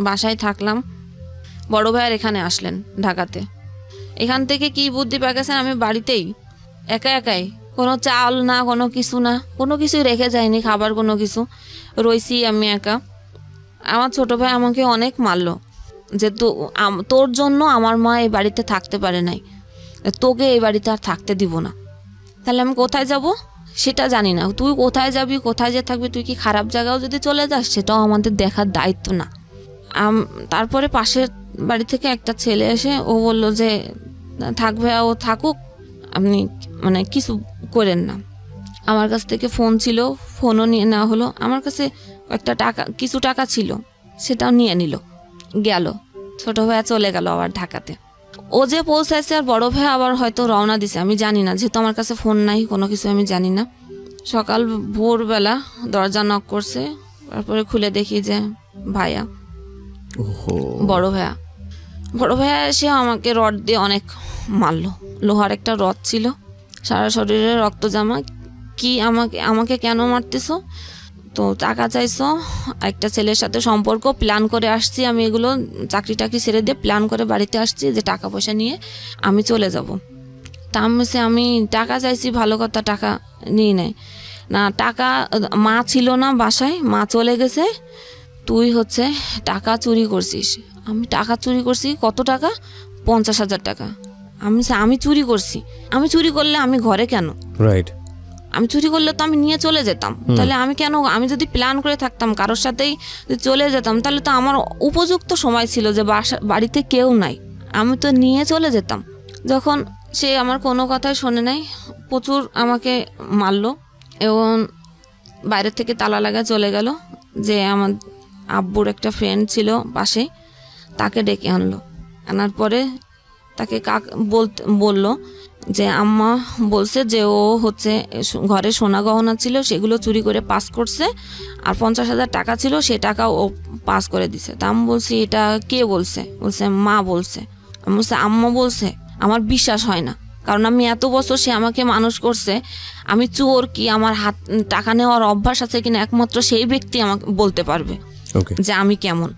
বাসায় থাকলাম। বড় ভাইয়ের এখানে আসলেন ঢাকাতে। এখান থেকে কি বুদ্ধি পেয়ে গেছেন, আমি বাড়িতেই একাই, কোনো চাল না, কোনো কিছু না, কোনো কিছুই রেখে যায়নি, খাবার কোনো কিছু, রইছি আমি একা। আমার ছোট ভাই আমাকে অনেক মারলো, যে তোর জন্য আমার মা এই বাড়িতে থাকতে পারে নাই, তোকে এই বাড়িতে আর থাকতে দিব না। তাহলে আমি কোথায় যাব সেটা জানি না, তুই কোথায় যাবি, কোথায় যে থাকবি, তুই কি খারাপ জায়গাও যদি চলে যাস, সেটাও আমাদের দেখার দায়িত্ব না। তারপরে পাশের বাড়ি থেকে একটা ছেলে এসে ও বলল যে থাকবে, ও থাকুক, আপনি মানে কিছু করেন না। আমার কাছ থেকে ফোন ছিল, ফোনও নিয়ে নেওয়া হলো। আমার কাছে কিছু টাকা ছিল, সেটাও নিয়ে নিল, গেল। ছোট ভাইয়া চলে গেল আবার ঢাকাতে। ও যে পৌঁছাইছে আর বড় ভাইয়া আবার হয়তো রওনা দিছে, আমি জানি না, যেহেতু আমার কাছে ফোন নাই, কোনো কিছু আমি জানি না। সকাল ভোরবেলা দরজা নক করছে, তারপরে খুলে দেখি যে ভাইয়া, বড় ভাইয়া এসে আমাকে রড দিয়ে অনেক মারলো। লোহার একটা রড ছিল, সারা শরীরে রক্ত জামা। কি আমাকে কেন মারতেছো? তো টাকা চাইছো, একটা ছেলের সাথে সম্পর্ক, প্ল্যান করে আসছি আমি, এগুলো চাকরি টাকরি ছেড়ে দিয়ে প্ল্যান করে বাড়িতে আসছি যে টাকা পয়সা নিয়ে আমি চলে যাব। তা আমি টাকা চাইছি, ভালো কথা, টাকা নিয়ে নেয় না। টাকা মা ছিল না বাসায়, মা চলে গেছে, তুই হচ্ছে টাকা চুরি করছিস। আমি টাকা চুরি করছি, কত টাকা? 50,000 টাকা। আমি চুরি করছি, আমি চুরি করলে আমি ঘরে কেন? রাইট, আমি চুরি করলে তো আমি নিয়ে চলে যেতাম, তাহলে আমি কেন? আমি যদি প্ল্যান করে থাকতাম কারোর সাথেই চলে যেতাম, তাহলে তো আমার উপযুক্ত সময় ছিল যে বাড়িতে কেউ নাই, আমি তো নিয়ে চলে যেতাম। যখন সে আমার কোনো কথাই শোনে নাই, প্রচুর আমাকে মারলো এবং বাইরে থেকে তালা লাগা চলে গেল। যে আমার আব্বুর একটা ফ্রেন্ড ছিল পাশে, তাকে ডেকে আনার পরে তাকে বলল যে আম্মা বলছে যে ও হচ্ছে ঘরে সোনা গহনা ছিল, সেগুলো চুরি করে পাস করছে, আর 50,000 টাকা ছিল, সে টাকা ও পাস করে দিছে। তা আমি বলছি, এটা কে বলছে? বলছে মা বলছে। আমি বলছি আম্মা বলছে? আমার বিশ্বাস হয় না, কারণ আমি এত বছর, সে আমাকে মানুষ করছে, আমি চোর কি আমার হাত টাকা নেওয়ার অভ্যাস আছে কিনা একমাত্র সেই ব্যক্তি আমাকে বলতে পারবে যে আমি কেমন।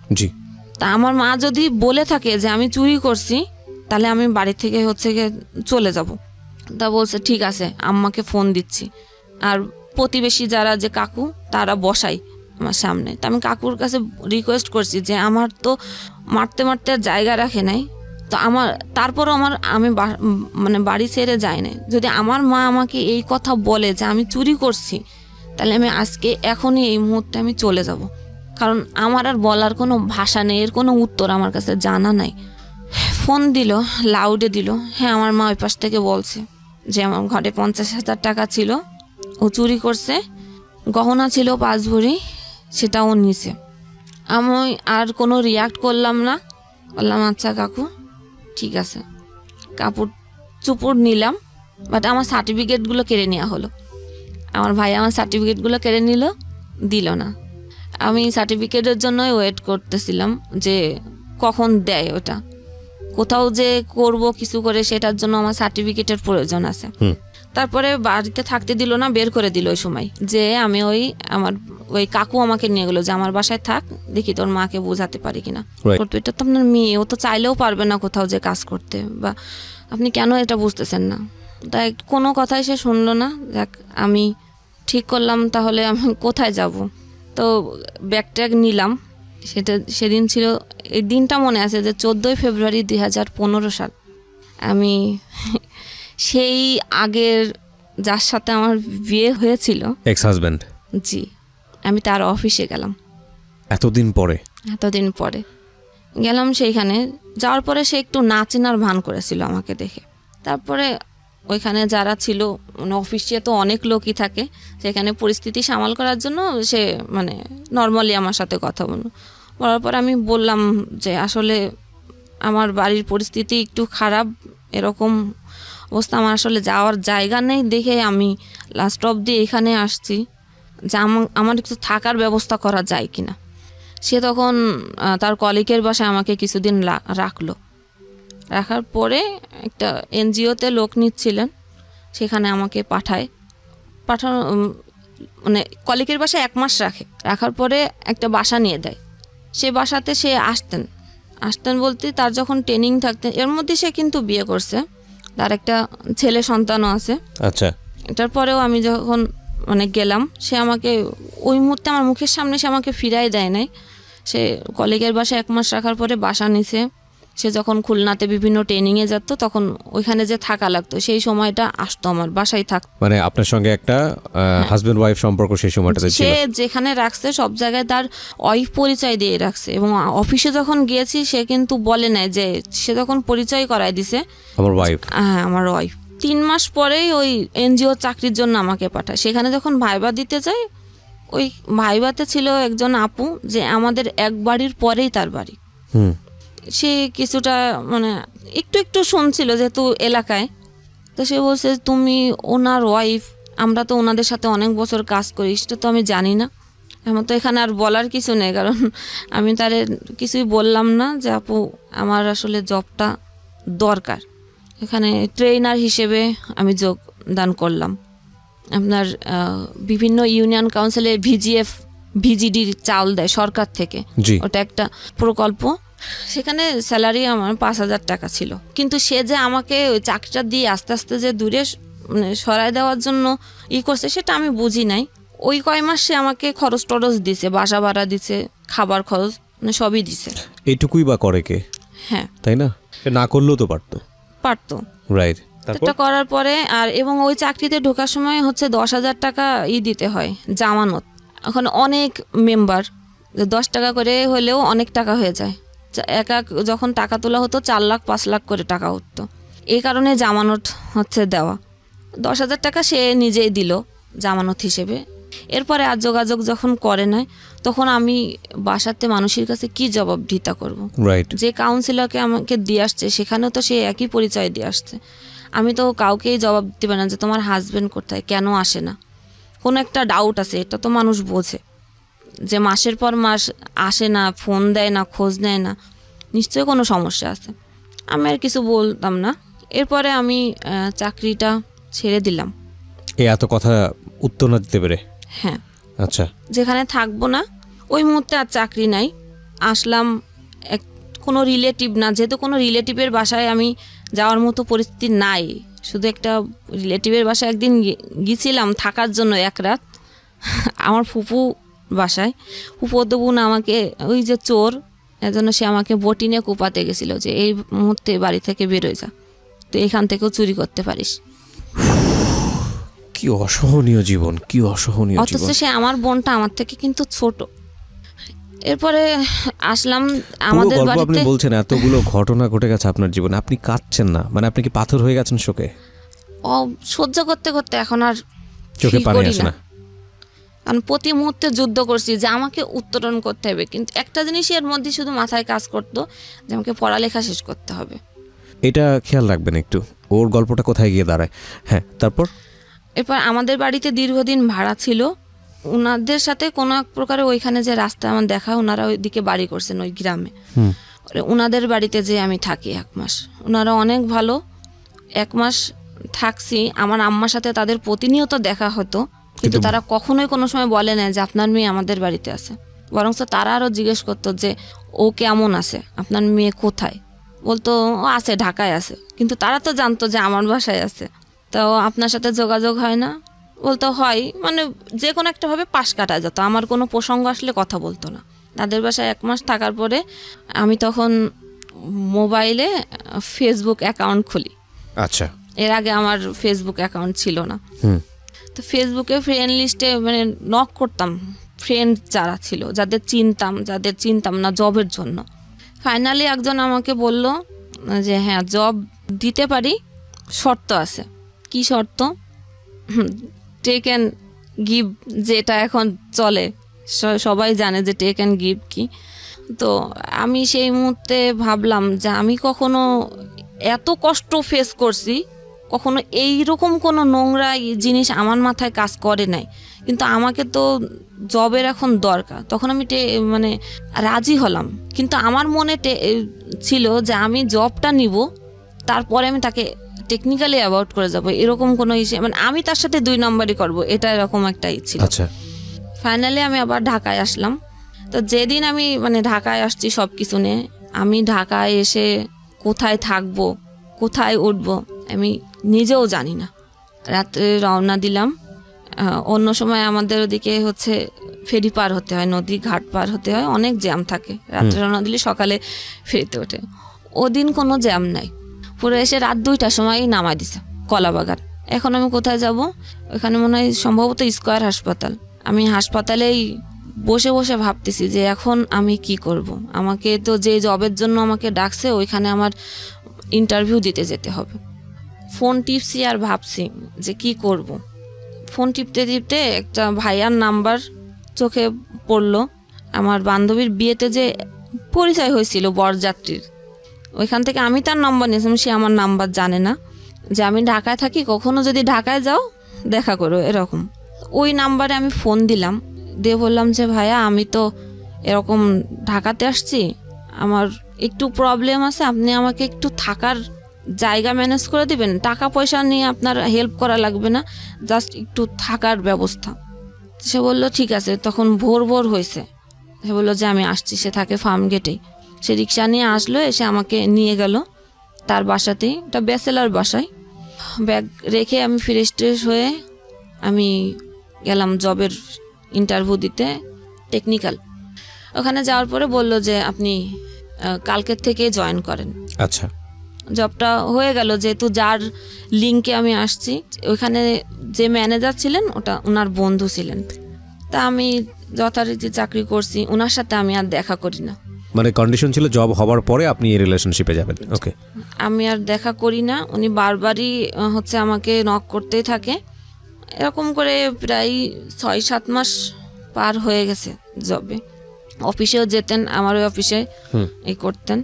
তা আমার মা যদি বলে থাকে যে আমি চুরি করছি, তাহলে আমি বাড়ি থেকে হচ্ছে গিয়ে চলে যাব। তা বলছে ঠিক আছে, আম্মাকে ফোন দিচ্ছি। আর প্রতিবেশী যারা যে কাকু, তারা বসাই আমার সামনে। তা আমি কাকুর কাছে রিকোয়েস্ট করছি যে আমার তো মারতে মারতে জায়গা রাখে নাই, তো তারপরও আমি মানে বাড়ি ছেড়ে যাই নাই। যদি আমার মা আমাকে এই কথা বলে যে আমি চুরি করছি, তাহলে আমি আজকে এখনই এই মুহূর্তে আমি চলে যাব, কারণ আমার আর বলার কোনো ভাষা নেই, এর কোনো উত্তর আমার কাছে জানা নাই। ফোন দিল, লাউডে দিল। হ্যাঁ, আমার মা ওই পাশ থেকে বলছে যে আমার ঘরে 50,000 টাকা ছিল, ও চুরি করছে, গহনা ছিল 5 ভরি, সেটা ও নিছে। আমি আর কোনো রিয়াক্ট করলাম না, বললাম আচ্ছা কাকু ঠিক আছে। কাপড় চুপড় নিলাম, বাট আমার সার্টিফিকেটগুলো কেড়ে নেওয়া হলো। আমার ভাই আমার সার্টিফিকেটগুলো কেড়ে নিল, দিল না। আমি সার্টিফিকেটের জন্যই ওয়েট করতেছিলাম যে কখন দেয় ওটা। কোথাও যে করব কিছু করে, সেটার জন্য আমার সার্টিফিকেটের প্রয়োজন আছে। তারপরে বাড়িতে থাকতে দিল না, বের করে দিল ওই সময়। যে আমি আমার কাকু আমাকে নিয়ে গেলো যে আমার বাসায় থাক, দেখি তোর মাকে বোঝাতে পারি কিনা। এটা তো আপনার মেয়ে, ও তো চাইলেও পারবে না কোথাও যে কাজ করতে, বা আপনি কেন এটা বুঝতেছেন না? তাই কোনো কথাই সে শুনলো না। দেখ, আমি ঠিক করলাম তাহলে আমি কোথায় যাব। তো ব্যাগ ট্যাগ নিলাম। সেদিন ছিল, এই দিনটা মনে আছে যে 14 ফেব্রুয়ারি 2015 সাল। আমি সেই আগের যার সাথে আমার বিয়ে হয়েছিল, এক্স হাজব্যান্ড, জি, আমি তার অফিসে গেলাম। এতদিন পরে গেলাম সেইখানে। যাওয়ার পরে সে একটু না চেনার ভান করেছিল আমাকে দেখে। তারপরে ওইখানে যারা ছিল, মানে অফিসে তো অনেক লোকই থাকে, সেখানে পরিস্থিতি সামাল করার জন্য সে মানে নর্মালি আমার সাথে কথা বলার পর আমি বললাম যে আসলে আমার বাড়ির পরিস্থিতি একটু খারাপ, এরকম অবস্থা, আমার আসলে যাওয়ার জায়গা নেই, দেখে আমি লাস্ট অবধি এখানে আসছি, যে আমার একটু থাকার ব্যবস্থা করা যায় কিনা। সে তখন তার কলিগের বাসায় আমাকে কিছুদিন রাখার পরে একটা এনজিওতে লোক নিচ্ছিলেন, সেখানে আমাকে পাঠানো মানে কলিগের বাসায় 1 মাস রাখার পরে একটা বাসা নিয়ে দেয়। সে বাসাতে সে আসতেন বলতে তার যখন ট্রেনিং থাকতেন, এর মধ্যে সে কিন্তু বিয়ে করছে, তার একটা ছেলে সন্তানও আছে। আচ্ছা। এটার পরেও আমি যখন মানে গেলাম, সে আমাকে ওই মুহূর্তে আমার মুখের সামনে সে আমাকে ফিরাই দেয় নাই। সে কলিগের বাসায় 1 মাস রাখার পরে বাসা নিছে, সে যখন খুলনাতে বিভিন্ন ট্রেনিংয়ে যেত তখন ওইখানে যে থাকা লাগতো সেই সময়টা আসতো আমার বাসায় থাকতো। মানে আপনার সঙ্গে একটা হাজবেন্ড ওয়াইফ সম্পর্ক সেই সময়টাতে ছিল। সে যেখানে রাখছে সব জায়গায় তার ওয়াইফ পরিচয় দিয়ে রাখছে, এবং অফিসে যখন গিয়েছি সে কিন্তু বলে নাই, যে সে তখন পরিচয় করায় দিছে আমার ওয়াইফ। হ্যাঁ, আমার ওয়াইফ। 3 মাস পরেই ওই এনজিও চাকরির জন্য আমাকে পাঠায়। সেখানে যখন ভাইবা দিতে যাই, ওই ভাইবাতে ছিল একজন আপু, যে আমাদের এক বাড়ির পরেই তার বাড়ি। সে কিছুটা মানে একটু শুনছিল যেহেতু এলাকায়, তো সে বলছে তুমি ওনার ওয়াইফ, আমরা তো ওনাদের সাথে অনেক বছর কাজ করি, সেটা তো আমি জানি না। আমার তো এখানে আর বলার কিছু নেই, কারণ আমি তার কিছুই বললাম না যে আপু আমার আসলে জবটা দরকার। এখানে ট্রেনার হিসেবে আমি যোগদান করলাম। আপনার বিভিন্ন ইউনিয়ন কাউন্সিলে ভিজিডির চাল দেয় সরকার থেকে, ওটা একটা প্রকল্প। সেখানে স্যালারি আমার 5,000 টাকা ছিল, কিন্তু সে যে আমাকে ওই চাকরিটা দিয়ে আস্তে আস্তে যে দূরে মানে সরাই দেওয়ার জন্য করছে সেটা আমি বুঝি নাই। ওই কয় মাস সে আমাকে খরচ টরচ দিছে, বাসা ভাড়া দিছে, খাবার খরচ মানে সবই দিছে। এইটুকুই বা করে কে? হ্যাঁ, তাই না? না করলেও তো পারতো। রাইট। এটা করার পরে আর এবং ওই চাকরিতে ঢোকার সময় হচ্ছে 10,000 টাকা দিতে হয় জামানত। এখন অনেক মেম্বার 10 টাকা করে হলেও অনেক টাকা হয়ে যায়। যখন টাকা তোলা হতো 4 লাখ 5 লাখ করে টাকা উঠতো। এই কারণে জামানত হচ্ছে দেওয়া। 10,000 টাকা সে নিজেই দিল জামানত হিসেবে। এরপরে আর যোগাযোগ যখন করে নাই, তখন আমি বাসাতে মানুষের কাছে কি জবাবদিহিতা করব? যে কাউন্সিলরকে আমাকে দিয়ে আসছে সেখানেও তো সে একই পরিচয় দিয়ে আসছে। আমি তো কাউকেই জবাব দিতে পারি না যে তোমার হাজবেন্ড কোথায়, কেন আসে না। কোনো একটা ডাউট আছে, এটা তো মানুষ বোঝে যে মাসের পর মাস আসে না, ফোন দেয় না, খোঁজ নেয় না, নিশ্চয়ই কোনো সমস্যা আছে। আমি আর কিছু বলতাম না। এরপরে আমি চাকরিটা ছেড়ে দিলাম। এত কথা উত্তর না দিতে পেরে? হ্যাঁ। আচ্ছা। যেখানে থাকবো না ওই মুহূর্তে আর চাকরি নাই। আসলাম কোনো রিলেটিভ না, যেহেতু কোনো রিলেটিভের বাসায় আমি যাওয়ার মতো পরিস্থিতি নাই। শুধু একটা রিলেটিভের বাসায় একদিন গিয়েছিলাম থাকার জন্য 1 রাত, আমার ফুপু বাসায়। ফুপু বোন আমাকে ওই যে চোর, এজন্য সে আমাকে বটি নিয়ে কুপাতে গেছিল যে এই মুহূর্তে বাড়ি থেকে বেরোয় যা, তো এখান থেকেও চুরি করতে পারিস। কি অসহনীয় জীবন, কি অসহনীয় জীবন। অথচ সে আমার বোনটা আমার থেকে কিন্তু ছোট। এরপরে আসলাম আমাদের বাড়িতে। আপনি বলছেন এতগুলো ঘটনা ঘটে গেছে আপনার জীবনে, আপনি কাঁদছেন না? মানে আপনি কি পাথর হয়ে গেছেন শোকে? সহ্য করতে করতে এখন আর চোখে পানি আসে না। কারণ প্রতি মুহূর্তে যুদ্ধ করছি যে আমাকে উত্তরণ করতে হবে, কিন্তু একটা জিনিস এর মধ্যে শুধু মাথায় কাজ করতো যে আমাকে পড়ালেখা শেষ করতে হবে। এটা খেয়াল রাখবেন একটু, ওর গল্পটা কোথায় গিয়ে দাঁড়ায়। হ্যাঁ, তারপর এরপর আমাদের বাড়িতে দীর্ঘদিন ভাড়া ছিল। ওনাদের সাথে কোনো এক প্রকারে ওইখানে যে রাস্তা আমার দেখা, ওনারা ওইদিকে বাড়ি করছেন ওই গ্রামে। ওনাদের বাড়িতে যে আমি থাকি 1 মাস, ওনারা অনেক ভালো। 1 মাস থাকছি, আমার আম্মার সাথে তাদের প্রতিনিয়ত দেখা হতো, কিন্তু তারা কখনোই কোনো সময় বলে না যে আপনার মেয়ে আমাদের বাড়িতে আছে। বরং তারা আরও জিজ্ঞেস করতো যে ও কেমন আছে, আপনার মেয়ে কোথায়। বলতো ও আছে, ঢাকায় আছে, কিন্তু তারা তো জানতো যে আমার বাসায় আছে। তো আপনার সাথে যোগাযোগ হয় না? বলতো হয়, মানে যে কোনো একটাভাবে পাশ কাটা যেত, আমার কোনো প্রসঙ্গ আসলে কথা বলতো না। তাদের বাসায় 1 মাস থাকার পরে আমি তখন মোবাইলে ফেসবুক অ্যাকাউন্ট খুলি। আচ্ছা। এর আগে আমার ফেসবুক অ্যাকাউন্ট ছিল না। তো ফেসবুকে ফ্রেন্ড লিস্টে মানে নক করতাম ফ্রেন্ড যারা ছিল, যাদের চিনতাম না জবের জন্য। ফাইনালি একজন আমাকে বলল যে হ্যাঁ জব দিতে পারি, শর্ত আছে। কি শর্ত? টেক অ্যান্ড গিভ, যেটা এখন চলে, সবাই জানে যে টেক অ্যান্ড গিভ কি। তো আমি সেই মুহূর্তে ভাবলাম যে আমি কখনো এত কষ্ট ফেস করছি, কখনো এইরকম কোনো নোংরা জিনিস আমার মাথায় কাজ করে নাই, কিন্তু আমাকে তো জবের এখন দরকার। তখন আমি মানে রাজি হলাম, কিন্তু আমার মনে ছিল যে আমি জবটা নিব, তারপরে আমি তাকে টেকনিক্যালি অ্যাভয়েড করে যাব, এরকম কোনো ইস্যু, মানে আমি তার সাথে 2 নম্বরই করব, এটা এরকম একটা ইচ্ছা। আচ্ছা। ফাইনালি আমি আবার ঢাকায় আসলাম। তো যেদিন আমি মানে ঢাকায় আসছি সব কিছু নিয়ে, আমি ঢাকায় এসে কোথায় থাকবো, কোথায় উঠবো আমি নিজেও জানি না। রাত্রে রওনা দিলাম। অন্য সময় আমাদের ওদিকে হচ্ছে ফেরি পার হতে হয়, নদী ঘাট পার হতে হয়, অনেক জ্যাম থাকে। রাত্রে রওনা দিলে সকালে ফেরিতে ওঠে। ওদিন কোনো জ্যাম নাই, পুরো এসে রাত 2টার সময় নামাই দিছে কলাবাগান। এখন আমি কোথায় যাব? ওখানে মনে হয় সম্ভবত স্কয়ার হাসপাতাল। আমি হাসপাতালেই বসে বসে ভাবতেছি যে এখন আমি কি করব। আমাকে তো যে জবের জন্য আমাকে ডাকছে ওইখানে আমার ইন্টারভিউ দিতে যেতে হবে। ফোন টিপছি আর ভাবছি যে কি করব। ফোন টিপতে টিপতে একটা ভাইয়ার নাম্বার চোখে পড়লো। আমার বান্ধবীর বিয়েতে যে পরিচয় হয়েছিল বরযাত্রীর, ওইখান থেকে আমি তার নাম্বার নিয়েছিলাম। সে আমার নাম্বার জানে না, যে আমি ঢাকায় থাকি, কখনো যদি ঢাকায় যাও দেখা করো এরকম। ওই নাম্বারে আমি ফোন দিলাম, দিয়ে বললাম যে ভাইয়া আমি তো এরকম ঢাকাতে আসছি, আমার একটু প্রবলেম আছে, আপনি আমাকে একটু থাকার জায়গা ম্যানেজ করে দিবেন, টাকা পয়সা নিয়ে আপনার হেল্প করা লাগবে না, জাস্ট একটু থাকার ব্যবস্থা। সে বলল ঠিক আছে। তখন ভোর ভোর হয়েছে। সে বললো যে আমি আসছি। সে থাকে ফার্ম গেটেই। সে রিক্সা নিয়ে আসলো, এসে আমাকে নিয়ে গেল তার বাসাতেই, একটা ব্যাচেলার বাসায়। ব্যাগ রেখে আমি ফ্রেশ ট্রেশ হয়ে আমি গেলাম জবের ইন্টারভিউ দিতে, টেকনিক্যাল। ওখানে যাওয়ার পরে বলল যে আপনি কালকের থেকে জয়েন করেন। আচ্ছা, জবটা হয়ে গেল, যেহেতু যার লিঙ্কে আমি আসছি, ওইখানে যে ম্যানেজার ছিলেন ওটা ওনার বন্ধু ছিলেন। তা আমি যথারীতি চাকরি করছি, ওনার সাথে আমি আর দেখা করি না। মানে কন্ডিশন ছিল জব হওয়ার পরে আপনি এই রিলেশনশিপে যাবেন। ওকে, আমি আর দেখা করি না। উনি বারবারই হচ্ছে আমাকে নক করতেই থাকে। এরকম করে প্রায় 6-7 মাস পার হয়ে গেছে জবে। অফিসেও যেতেন, আমার ওই অফিসে এই করতেন।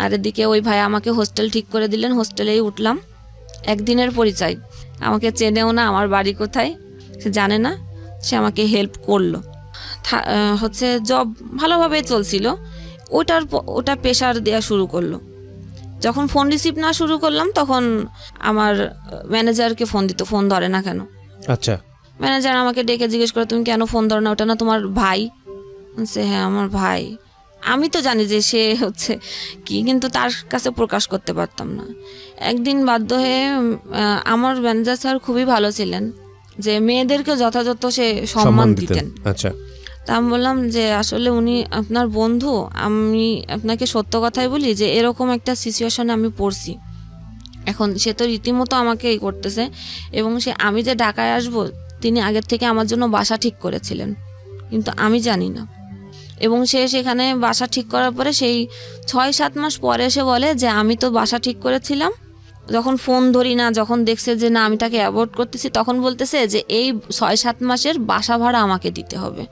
আর এদিকে ওই ভাই আমাকে হোস্টেল ঠিক করে দিলেন, হোস্টেলেই উঠলাম। একদিনের পরিচয়, আমাকে চেনেও না, আমার বাড়ি কোথায় সে জানে না। সে আমাকে হেল্প করলো। হচ্ছে জব ভালোভাবে চলছিল। ওটা প্রেশার দেওয়া শুরু করলো। যখন ফোন রিসিভ না শুরু করলাম তখন আমার ম্যানেজারকে ফোন দিত, ফোন ধরে না কেন। আচ্ছা, ম্যানেজার আমাকে ডেকে জিজ্ঞেস করে তুমি কেন ফোন ধরো না, ওটা না তোমার ভাই? সে হ্যাঁ আমার ভাই। আমি তো জানি যে সে হচ্ছে কি, কিন্তু তার কাছে প্রকাশ করতে পারতাম না। একদিন বাধ্য হয়ে, আমার ম্যানেজার স্যার খুবই ভালো ছিলেন, যে মেয়েদেরকে যথাযথ সে সম্মান দিতেন। আচ্ছা, তা আমি বললাম যে আসলে উনি আপনার বন্ধু, আমি আপনাকে সত্য কথাই বলি যে এরকম একটা সিচুয়েশনে আমি পড়ছি। এখন সে তো রীতিমতো আমাকে এই করতেছে, এবং সে আমি যে ঢাকায় আসব তিনি আগের থেকে আমার জন্য বাসা ঠিক করেছিলেন, কিন্তু আমি জানি না। এবং সে সেখানে বাসা ঠিক করার পরে সেই 6-7 মাস পরে এসে বলে যে আমি তো বাসা ঠিক করেছিলাম, যখন ফোন ধরি না, যখন দেখছে যে না আমি তাকে অ্যাভয়েড করতেছি, তখন বলতেছে যে এই 6-7 মাসের বাসা ভাড়া আমাকে দিতে হবে।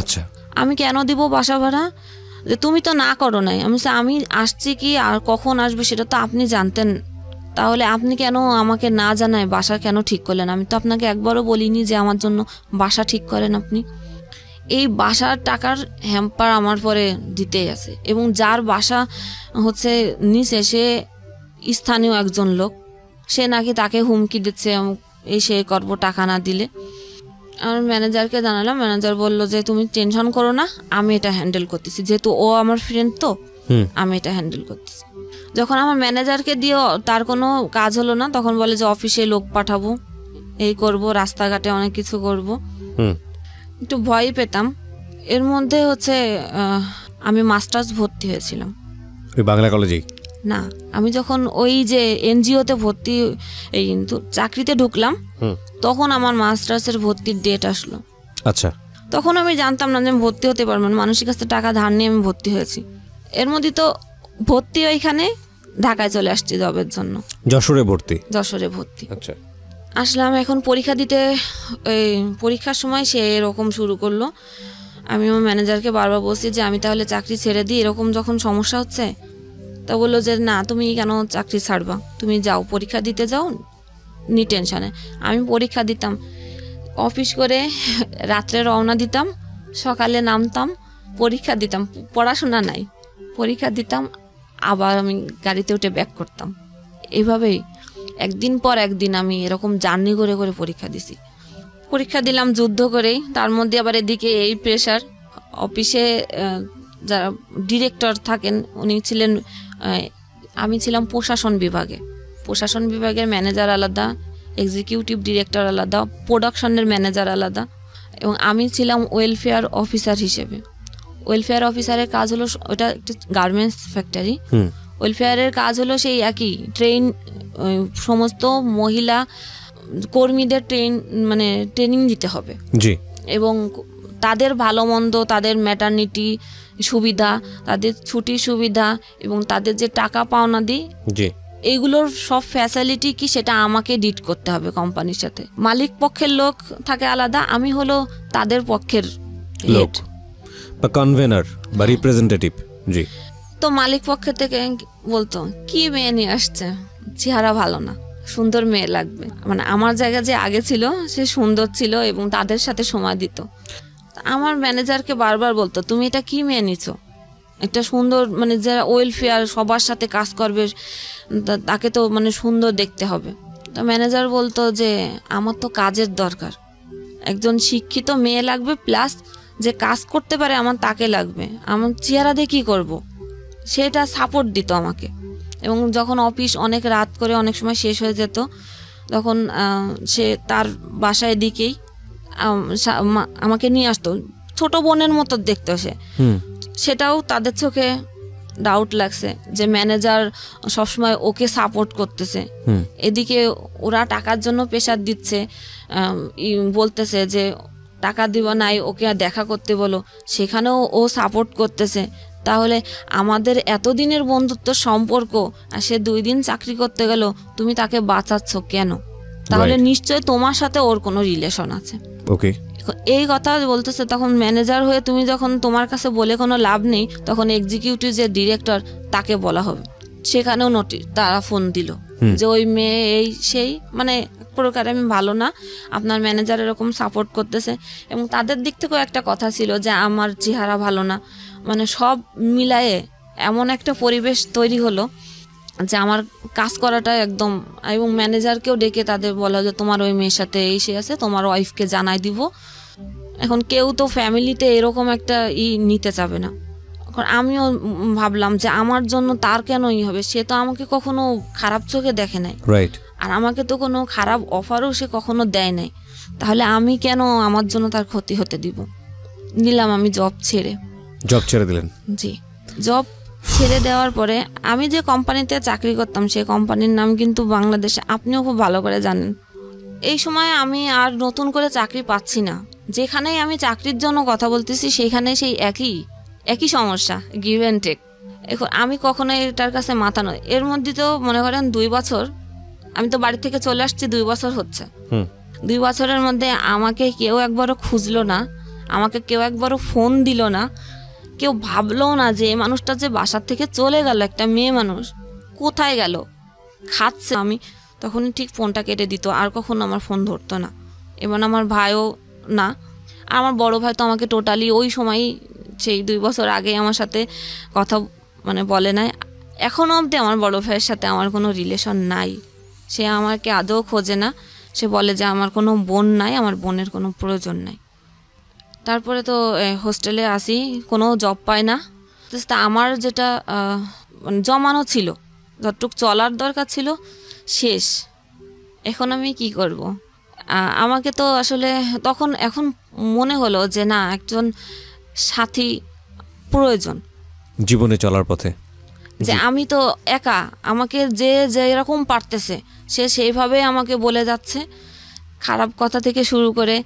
আচ্ছা, আমি কেন দিব বাসা ভাড়া? যে তুমি তো না করো নাই। আমি আসছি কি আর কখন আসবে সেটা তো আপনি জানতেন, তাহলে আপনি কেন আমাকে না জানায় বাসা কেন ঠিক করলেন? আমি তো আপনাকে একবারও বলিনি যে আমার জন্য বাসা ঠিক করেন আপনি। এই বাসার টাকার হ্যাম্পার আমার পরে দিতেই আছে, এবং যার বাসা হচ্ছে নিচে সে স্থানীয় একজন লোক, সে নাকি তাকে হুমকি দিচ্ছে এই সে করবো টাকা না দিলে। আমার ম্যানেজারকে জানালাম, ম্যানেজার বললো যে তুমি টেনশন করো না, আমি এটা হ্যান্ডেল করতেছি, যেহেতু ও আমার ফ্রেন্ড তো আমি এটা হ্যান্ডেল করতেছি। যখন আমার ম্যানেজারকে দিয়েও তার কোনো কাজ হলো না, তখন বলে যে অফিসে লোক পাঠাবো, এই করব, রাস্তাঘাটে অনেক কিছু করব। একটু ভয় পেতাম। এর মধ্যে হচ্ছে আমি মাস্টার্স ভর্তি হয়েছিলাম ওই বাংলা কলেজেই। না, আমি যখন ওই যে এনজিওতে ভর্তি, এই চাকরিতে ঢুকলাম, তখন আমার মাস্টার্সের ভর্তির ডেট আসলো। আচ্ছা, তখন আমি জানতাম না যে আমি ভর্তি হতে পারবো না, মানুষের কাছে টাকা ধার নিয়ে আমি ভর্তি হয়েছি। এর মধ্যে তো ভর্তি ওইখানে ঢাকায় চলে আসছি জবের জন্য। যশোরে ভর্তি? যশোরে ভর্তি। আচ্ছা, আসলাম। এখন পরীক্ষা দিতে, এই পরীক্ষার সময় সে এরকম শুরু করলো। আমি আমার ম্যানেজারকে বারবার বলছি যে আমি তাহলে চাকরি ছেড়ে দিই, এরকম যখন সমস্যা হচ্ছে। তা বললো যে না, তুমি কেন চাকরি ছাড়বা, তুমি যাও পরীক্ষা দিতে যাও, নি টেনশনে। আমি পরীক্ষা দিতাম, অফিস করে রাত্রে রওনা দিতাম, সকালে নামতাম, পরীক্ষা দিতাম, পড়াশোনা নাই, পরীক্ষা দিতাম, আবার আমি গাড়িতে উঠে ব্যাক করতাম। এভাবেই একদিন পর একদিন আমি এরকম জার্নি করে করে পরীক্ষা দিছি। পরীক্ষা দিলাম যুদ্ধ করেই, তার মধ্যে আবার এদিকে এই প্রেশার। অফিসে যারা ডিরেক্টর থাকেন উনি ছিলেন, আমি ছিলাম প্রশাসন বিভাগে। প্রশাসন বিভাগের ম্যানেজার আলাদা, এক্সিকিউটিভ ডিরেক্টর আলাদা, প্রোডাকশনের ম্যানেজার আলাদা, এবং আমি ছিলাম ওয়েলফেয়ার অফিসার হিসেবে। ওয়েলফেয়ার অফিসারের কাজ হলো, ওটা একটি গার্মেন্টস ফ্যাক্টরি, ওয়েলফেয়ারের কাজ হলো সেই একই, সমস্ত মহিলা কর্মীদের ট্রেনিং দিতে হবে, জি, এবং তাদের ভালো মন্দ, তাদের ম্যাটারনিটি সুবিধা, তাদের ছুটির সুবিধা এবং তাদের যে টাকা পাওনা দিই, জি, এইগুলোর সব ফ্যাসিলিটি কি সেটা আমাকে ডিট করতে হবে কোম্পানির সাথে। মালিক পক্ষের লোক থাকে আলাদা, আমি হলো তাদের পক্ষের লোক বা কনভেনার বা রিপ্রেজেন্টেটিভ। জি। তো মালিক পক্ষের থেকে বলতো কি মেয়ে নিয়ে আসছে, চেহারা ভালো না, সুন্দর মেয়ে লাগবে। আমার জায়গা যে আগে ছিল সে সুন্দর ছিল এবং তাদের সাথে সময় দিত। আমার ম্যানেজারকে বারবার বলতো তুমি এটা কি মেয়ে নিছো, একটা সুন্দর যারা ওয়েলফেয়ার সবার সাথে কাজ করবে তাকে তো সুন্দর দেখতে হবে। তো ম্যানেজার বলতো যে আমার তো কাজের দরকার, একজন শিক্ষিত মেয়ে লাগবে, প্লাস যে কাজ করতে পারে আমার তাকে লাগবে, আমার চেহারা দিয়ে কী করবো, সেটা সাপোর্ট দিত আমাকে। এবং যখন অফিস অনেক রাত করে অনেক সময় শেষ হয়ে যেত, তখন সে তার বাসায় দিকেই আমাকে নিয়ে আসতো, ছোট বোনের মতো দেখতো সে। সেটাও তাদের চোখে ডাউট লাগছে যে ম্যানেজার সবসময় ওকে সাপোর্ট করতেছে, এদিকে ওরা টাকার জন্য প্রেশার দিচ্ছে, বলতেছে যে টাকা দিব নাই, ওকে আর দেখা করতে বলো, সেখানেও ও সাপোর্ট করতেছে। তাহলে আমাদের এতদিনের বন্ধুত্ব সম্পর্ক, আর সে 2 দিন চাকরি করতে গেল, তুমি তাকে বাঁচাচ্ছ কেন? তাহলে নিশ্চয় তোমার সাথে ওর কোনো রিলেশন আছে। ওকে, এই কথা বলতেছে। তখন ম্যানেজার হয়ে তুমি যখন তোমার কাছে বলে কোনো লাভ নেই, তখন এক্সিকিউটিভ যে ডিরেক্টর তাকে বলা হবে। সেখানেও তারা ফোন দিল যে ওই মেয়ে এই সেই প্রকার আমি ভালো না, আপনার ম্যানেজার এরকম সাপোর্ট করতেছে। এবং তাদের দিক থেকেও একটা কথা ছিল যে আমার চেহারা ভালো না, সব মিলায়ে এমন একটা পরিবেশ তৈরি হলো যে আমার কাজ করাটা একদম। এবং ম্যানেজারকেও ডেকে তাদের বলা যে তোমার ওই মেয়ের সাথে এই সে আছে, তোমার ওয়াইফকে জানাই দিব। এখন কেউ তো ফ্যামিলিতে এরকম একটা নিতে চাবে না। এখন আমিও ভাবলাম যে আমার জন্য তার কেন হবে, সে তো আমাকে কখনো খারাপ চোখে দেখে নাই, আর আমাকে তো কোনো খারাপ অফারও সে কখনো দেয় নাই, তাহলে আমি কেন আমার জন্য তার ক্ষতি হতে দিব। নিলাম আমি জব ছেড়ে দিলেন। জি, জব ছেড়ে দেওয়ার পরে আমি যে কোম্পানিতে চাকরি করতাম সেই কোম্পানির নাম কিন্তু বাংলাদেশে আপনিও খুব ভালো করে জানেন। এই সময় আমি আর নতুন করে চাকরি পাচ্ছি না, যেখানেই আমি চাকরির জন্য কথা বলতেছি সেখানে সেই একই সমস্যা, গিভ অ্যান্ড টেক। এখন আমি কখনো এটার কাছে মাথা নয়। এর মধ্যে তো মনে করেন 2 বছর আমি তো বাড়ি থেকে চলে আসছি, 2 বছর হচ্ছে। 2 বছরের মধ্যে আমাকে কেউ একবারও খুঁজলো না, আমাকে কেউ একবারও ফোন দিল না, কেউ ভাবলো না যে এই মানুষটা যে বাসার থেকে চলে গেল, একটা মেয়ে মানুষ কোথায় গেল, খাচ্ছে। আমি তখনই ঠিক ফোনটা কেটে দিত, আর কখনো আমার ফোন ধরতো না। এবং আমার ভাইও না, আর আমার বড় ভাই তো আমাকে টোটালি ওই সময়ই, সেই 2 বছর আগে আমার সাথে কথা বলে নাই। এখনও অবধি আমার বড় ভাইয়ের সাথে আমার কোনো রিলেশন নাই, সে আমাকে আদৌ খোঁজে না। সে বলে যে আমার কোনো বোন নাই, আমার বোনের কোনো প্রয়োজন নাই। তারপরে তো হোস্টেলে আসি, কোনো জব পাই না। আমার যেটা জমানো ছিল, যতটুকু চলার দরকার ছিল, শেষ। এখন আমি কি করব? আমাকে তো আসলে এখন মনে হলো যে না, একজন সাথী প্রয়োজন জীবনে চলার পথে। যে আমি তো একা, আমাকে যে এরকম পারতেছে সে সেইভাবে আমাকে বলে যাচ্ছে, খারাপ কথা থেকে শুরু করে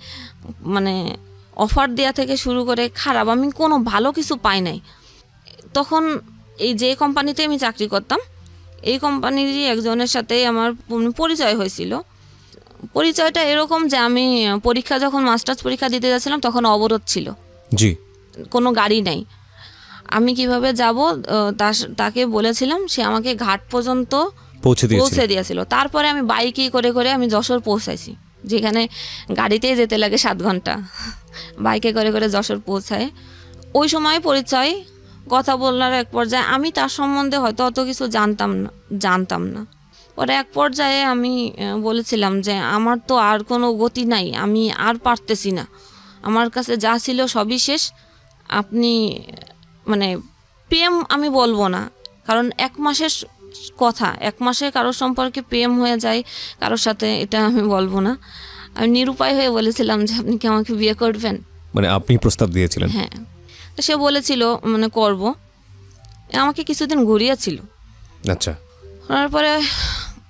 অফার দেওয়া থেকে শুরু করে খারাপ, আমি কোনো ভালো কিছু পাই নাই। তখন এই যে কোম্পানিতে আমি চাকরি করতাম, এই কোম্পানিরই একজনের সাথে আমার পরিচয় হয়েছিল। পরিচয়টা এরকম যে আমি পরীক্ষা, যখন মাস্টার্স পরীক্ষা দিতে যাচ্ছিলাম তখন অবরোধ ছিল, জি, কোনো গাড়ি নাই, আমি কিভাবে যাব তাকে বলেছিলাম, সে আমাকে ঘাট পর্যন্ত পৌঁছে দিয়েছিল। তারপরে আমি বাইকে করে করে আমি যশোর পৌঁছাইছি, যেখানে গাড়িতেই যেতে লাগে 7 ঘন্টা, বাইকে করে করে যশোর পৌঁছায়। ওই সময় পরিচয়, কথা বলার এক পর্যায়ে আমি তার সম্বন্ধে হয়তো অত কিছু জানতাম না। পরে এক পর্যায়ে আমি বলেছিলাম যে আমার তো আর কোনো গতি নাই, আমি আর পারতেছি না, আমার কাছে যা ছিল সবই শেষ। আপনি প্রেম আমি বলবো না, কারণ 1 মাসের কথা, 1 মাসে কারোর সম্পর্কে প্রেম হয়ে যায় কারোর সাথে, এটা আমি বলবো না। আমি নিরুপায় হয়ে বলেছিলাম যে আপনি কি আমাকে বিয়ে করবেন? আপনি প্রস্তাব দিয়েছিলেন? হ্যাঁ। তো সে বলেছিল করব। আমাকে কিছুদিন ঘুরিয়েছিল, আচ্ছা। করার পরে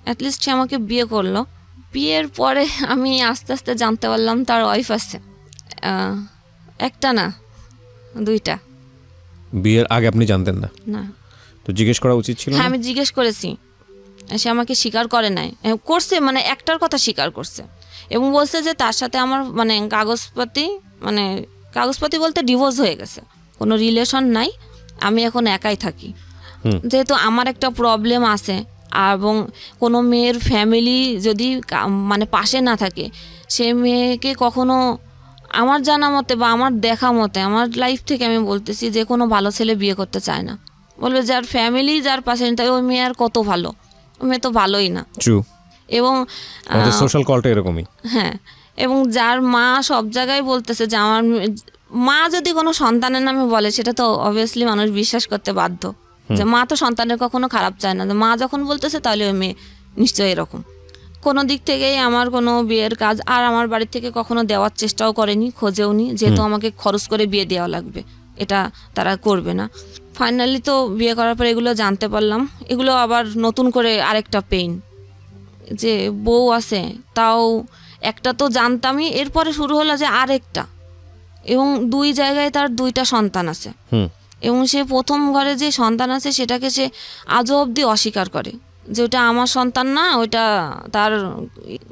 অ্যাটলিস্ট সে আমাকে বিয়ে করলো। বিয়ের পরে আমি আস্তে আস্তে জানতে পারলাম তার ওয়াইফ আছে, একটা না 2টা। বিয়ের আগে আপনি জানতেন না? না। তো জিজ্ঞেস করা উচিত ছিল? হ্যাঁ, আমি জিজ্ঞেস করেছি, সে আমাকে স্বীকার করে নাই, করছে মানে একটার কথা স্বীকার করছে এবং বলছে যে তার সাথে আমার মানে কাগজপাতি বলতে ডিভোর্স হয়ে গেছে, কোনো রিলেশন নাই, আমি এখন একাই থাকি। যেহেতু আমার একটা প্রবলেম আছে এবং কোনো মেয়ের ফ্যামিলি যদি মানে পাশে না থাকে, সে মেয়েকে কখনো আমার জানা মতে বা আমার দেখা মতে, আমার লাইফ থেকে আমি বলতেছি, যে কোনো ভালো ছেলে বিয়ে করতে চায় না। বলবে যার ফ্যামিলি যার পাশে তাই ওই মেয়ে আর কত ভালো, ওই মেয়ে তো ভালোই না। এবং সোশ্যাল কলটা এরকমই। হ্যাঁ, এবং যার মা সব জায়গায় বলতেছে যে আমার মা যদি কোনো সন্তানের নামে বলে, সেটা তো অবভিয়াসলি মানুষ বিশ্বাস করতে বাধ্য, যে মা তো সন্তানের কখনো খারাপ চায় না। মা যখন বলতেছে তাহলে ওই মেয়ে নিশ্চয়ই এরকম। কোনো দিক থেকেই আমার কোনো বিয়ের কাজ আর আমার বাড়ি থেকে কখনো দেওয়ার চেষ্টাও করেনি, খোঁজেও নি, যেহেতু আমাকে খরচ করে বিয়ে দেওয়া লাগবে, এটা তারা করবে না। ফাইনালি তো বিয়ে করার পর এগুলো জানতে পারলাম। এগুলো আবার নতুন করে আরেকটা পেইন, যে বউ আছে, তাও একটা তো জানতামই, এরপরে শুরু হলো যে আরেকটা, এবং 2 জায়গায় তার 2টা সন্তান আছে, এবং সে প্রথম ঘরে যে সন্তান আছে সেটাকে সে আজও অবধি অস্বীকার করে, যে ওটা আমার সন্তান না, ওইটা তার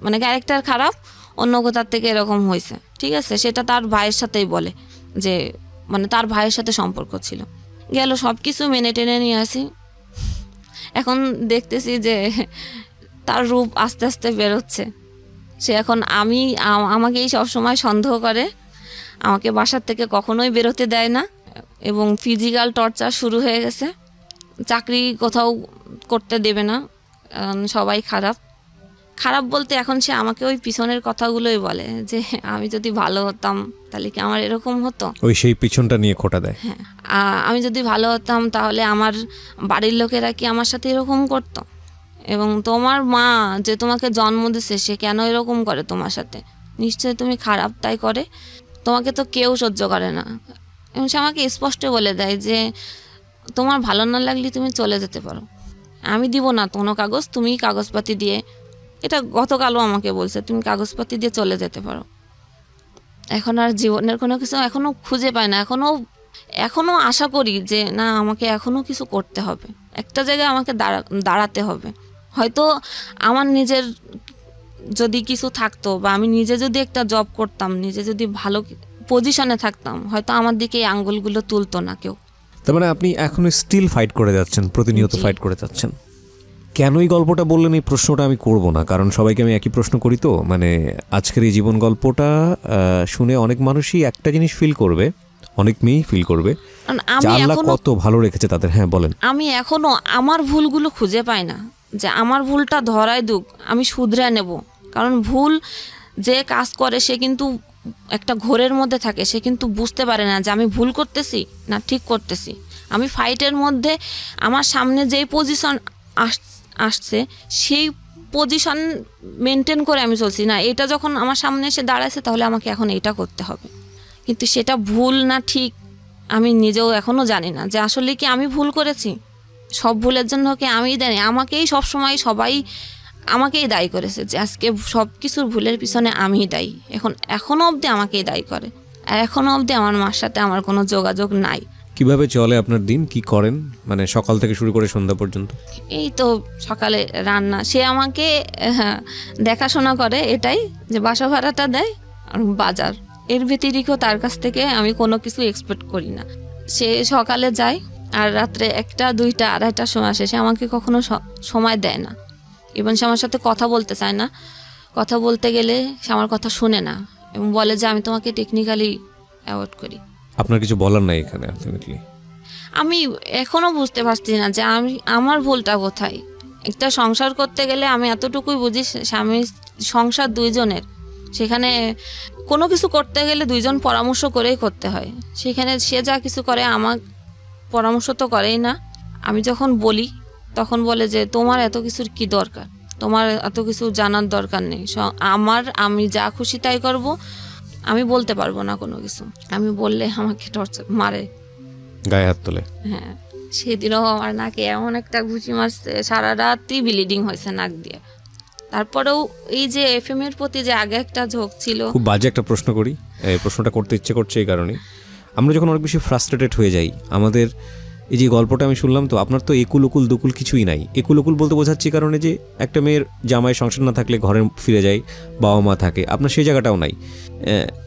মানে ক্যারেক্টার খারাপ, অন্য কোথার থেকে এরকম হয়েছে। ঠিক আছে, সেটা তার ভাইয়ের সাথেই বলে, যে মানে তার ভাইয়ের সাথে সম্পর্ক ছিল। গেল সব কিছু মেনে টেনে নিয়ে আসি। এখন দেখতেছি যে তার রূপ আস্তে আস্তে বেরোচ্ছে। সে এখন আমাকেই সবসময় সন্দেহ করে, আমাকে বাসার থেকে কখনোই বেরোতে দেয় না, এবং ফিজিক্যাল টর্চার শুরু হয়ে গেছে। চাকরি কোথাও করতে দেবে না, সবাই খারাপ বলতে এখন সে আমাকে ওই পিছনের কথাগুলোই বলে, যে আমি যদি ভালো হতাম তাহলে কি আমার এরকম হতো, ওই সেই পিছনটা নিয়ে খোঁটা দেয়। হ্যাঁ, আমি যদি ভালো হতাম তাহলে আমার বাড়ির লোকেরা কি আমার সাথে এরকম করতো, এবং তোমার মা যে তোমাকে জন্ম দিছে সে কেন এরকম করে তোমার সাথে, নিশ্চয়ই তুমি খারাপ তাই করে, তোমাকে তো কেউ সহ্য করে না। এবং সে আমাকে স্পষ্ট বলে দেয় যে তোমার ভালো না লাগলে তুমি চলে যেতে পারো, আমি দিব না কোনো কাগজ, তুমি কাগজপাতি দিয়ে, এটা গতকালও আমাকে বলছে, তুমি কাগজপাতি দিয়ে চলে যেতে পারো। এখন আর জীবনের কোনো কিছু এখনও খুঁজে পায় না, এখনও আশা করি যে না, আমাকে এখনও কিছু করতে হবে, একটা জায়গায় আমাকে দাঁড়াতে হবে। হয়তো আমার নিজের যদি কিছু থাকতো, বা আমি নিজে যদি একটা জব করতাম, নিজে যদি ভালো পজিশনে থাকতাম, হয়তো আমার দিকে এই আঙ্গুলগুলো তুলতো না কেউ। তার মানে আপনি এখনো স্টিল ফাইট করে যাচ্ছেন, প্রতিনিয়ত ফাইট করে যাচ্ছেন। কেন এই গল্পটা বললেন, এই প্রশ্নটা আমি করব না, কারণ সবাইকে আমি একই প্রশ্ন করি। তো মানে আজকের এই জীবন গল্পটা শুনে অনেক মানুষই একটা জিনিস ফিল করবে, অনেক মেয়েই ফিল করবে, আল্লাহ কত ভালো রেখেছে তাদের। হ্যাঁ বলেন। আমি এখনো আমার ভুলগুলো খুঁজে পাই না, যে আমার ভুলটা ধরায় দুক, আমি শুধরে নেব। কারণ ভুল যে কাজ করে সে কিন্তু একটা ঘোরের মধ্যে থাকে, সে কিন্তু বুঝতে পারে না যে আমি ভুল করতেছি না ঠিক করতেছি। আমি ফাইটের মধ্যে আমার সামনে যেই পজিশন আসছে সেই পজিশন মেনটেন করে আমি চলছি না, এটা যখন আমার সামনে এসে দাঁড়াচ্ছে তাহলে আমাকে এখন এটা করতে হবে, কিন্তু সেটা ভুল না ঠিক আমি নিজেও এখনও জানি না, যে আসলে কি আমি ভুল করেছি। সব ভুলের জন্য কি আমিই দায়ী? আমাকেই সবসময় সবাই আমাকেই দায়ী করেছে, যে আজকে সব কিছুর ভুলের পিছনে আমিই দায়ী। এখনও অবধি আমাকেই দায়ী করে, আর এখনও অবধি আমার মার সাথে আমার কোনো যোগাযোগ নাই। কিভাবে চলে আপনার দিন, কি করেন, মানে সকাল থেকে শুরু করে সন্ধ্যা পর্যন্ত? এই তো সকালে রান্না, সে আমাকে দেখাশোনা করে, এটাই যে বাসা ভাড়াটা দেয় আর বাজার, এর ব্যতিরিক্ত তার কাছ থেকে আমি কোনো কিছু এক্সপেক্ট করি না। সে সকালে যায় আর রাত্রে 1টা 2টা 2:30টার সময় আসে, সে আমাকে কখনো সময় দেয় না, এবং সে আমার সাথে কথা বলতে চায় না। কথা বলতে গেলে সে আমার কথা শুনে না এবং বলে যে আমি তোমাকে টেকনিক্যালি অ্যাভয়েড করি। আপনার কিছু বলার নাই এখানে আলটিমেটলি? আমি এখনও বুঝতে পারছি না যে আমার ভুলটা কোথায়। একটা সংসার করতে গেলে আমি এতটুকুই বুঝি, স্বামী সংসার 2 জনের, সেখানে কোনো কিছু করতে গেলে 2 জন পরামর্শ করেই করতে হয়। সেখানে সে যা কিছু করে আমার পরামর্শ তো করেই না। আমি যখন বলি তখন বলে যে তোমার এত কিছুর কি দরকার, তোমার এত কিছু জানার দরকার নেই, আমি যা খুশি তাই করব, আমি বলতে পারবো না কোনো কিছু। আমি বললে আমাকে টর্চার মারে, গায়ে হাত তোলে। হ্যাঁ, সেদিনও আমার নাকে এমন একটা ঘুষি মারছে, সারা রাতই ব্লিডিং হয়েছে নাক দিয়ে। তারপরেও এই যে এফএম এর প্রতি যে আগে একটা ঝোঁক ছিল। খুব বাজে একটা প্রশ্ন করি, এই প্রশ্নটা করতে ইচ্ছে করছে এই কারণে, আমরা যখন অনেক বেশি ফ্রাস্ট্রেটেড হয়ে যাই, আমাদের এই যে গল্পটা আমি শুনলাম, তো আপনার তো একুল উকুল দুকুল কিছুই নাই। একুল উকুল বলতে বোঝাচ্ছি কারণে যে একটা মেয়ের জামাই সংসার না থাকলে ঘরে ফিরে যায়, বাবা মা থাকে, আপনার সেই জায়গাটাও নাই,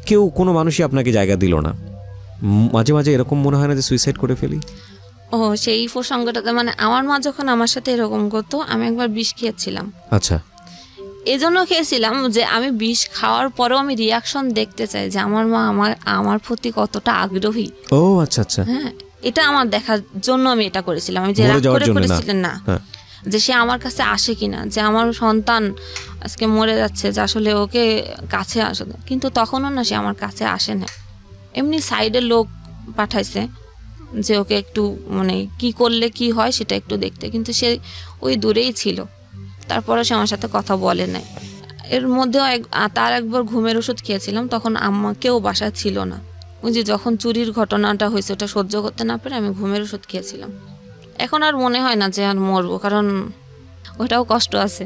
কেউ কোনো মানুষই আপনাকে জায়গা দিল না। মাঝে মাঝে এরকম মনে হয় না যে সুইসাইড করে ফেলি? ও সেই প্রসঙ্গটাতে মানে আমার মা যখন আমার সাথে এরকম করতো, আমি একবার বিষ খেয়েছিলাম। আচ্ছা, এজন্য খেয়েছিলাম যে আমি বিষ খাওয়ার পরেও আমি রিয়াকশন দেখতে চাই যে আমার মা আমার প্রতি কতটা আগ্রহী। ও আচ্ছা আচ্ছা, হ্যাঁ, এটা আমার দেখার জন্য আমি এটা করেছিলাম। আমি যে রাগ করে করেছিলেন না, যে সে আমার কাছে আসে কিনা, যে আমার সন্তান আজকে মরে যাচ্ছে, যে আসলে ওকে কাছে আসে, কিন্তু তখনও না সে আমার কাছে আসে না। এমনি সাইডের লোক পাঠাইছে যে ওকে একটু মানে কি করলে কি হয় সেটা একটু দেখতে, কিন্তু সে ওই দূরেই ছিল। তারপরে সে আমার সাথে কথা বলে নাই। এর মধ্যেও তার একবার ঘুমের ওষুধ খেয়েছিলাম, তখন আম্মাকেও বাসায় ছিল না। ওই যে যখন চুরির ঘটনাটা হয়েছে ওটা সহ্য করতে না পেরে আমি ঘুমের ওষুধ খেয়েছিলাম। এখন আর মনে হয় না যে আর মরবো, কারণ ওটাও কষ্ট আছে।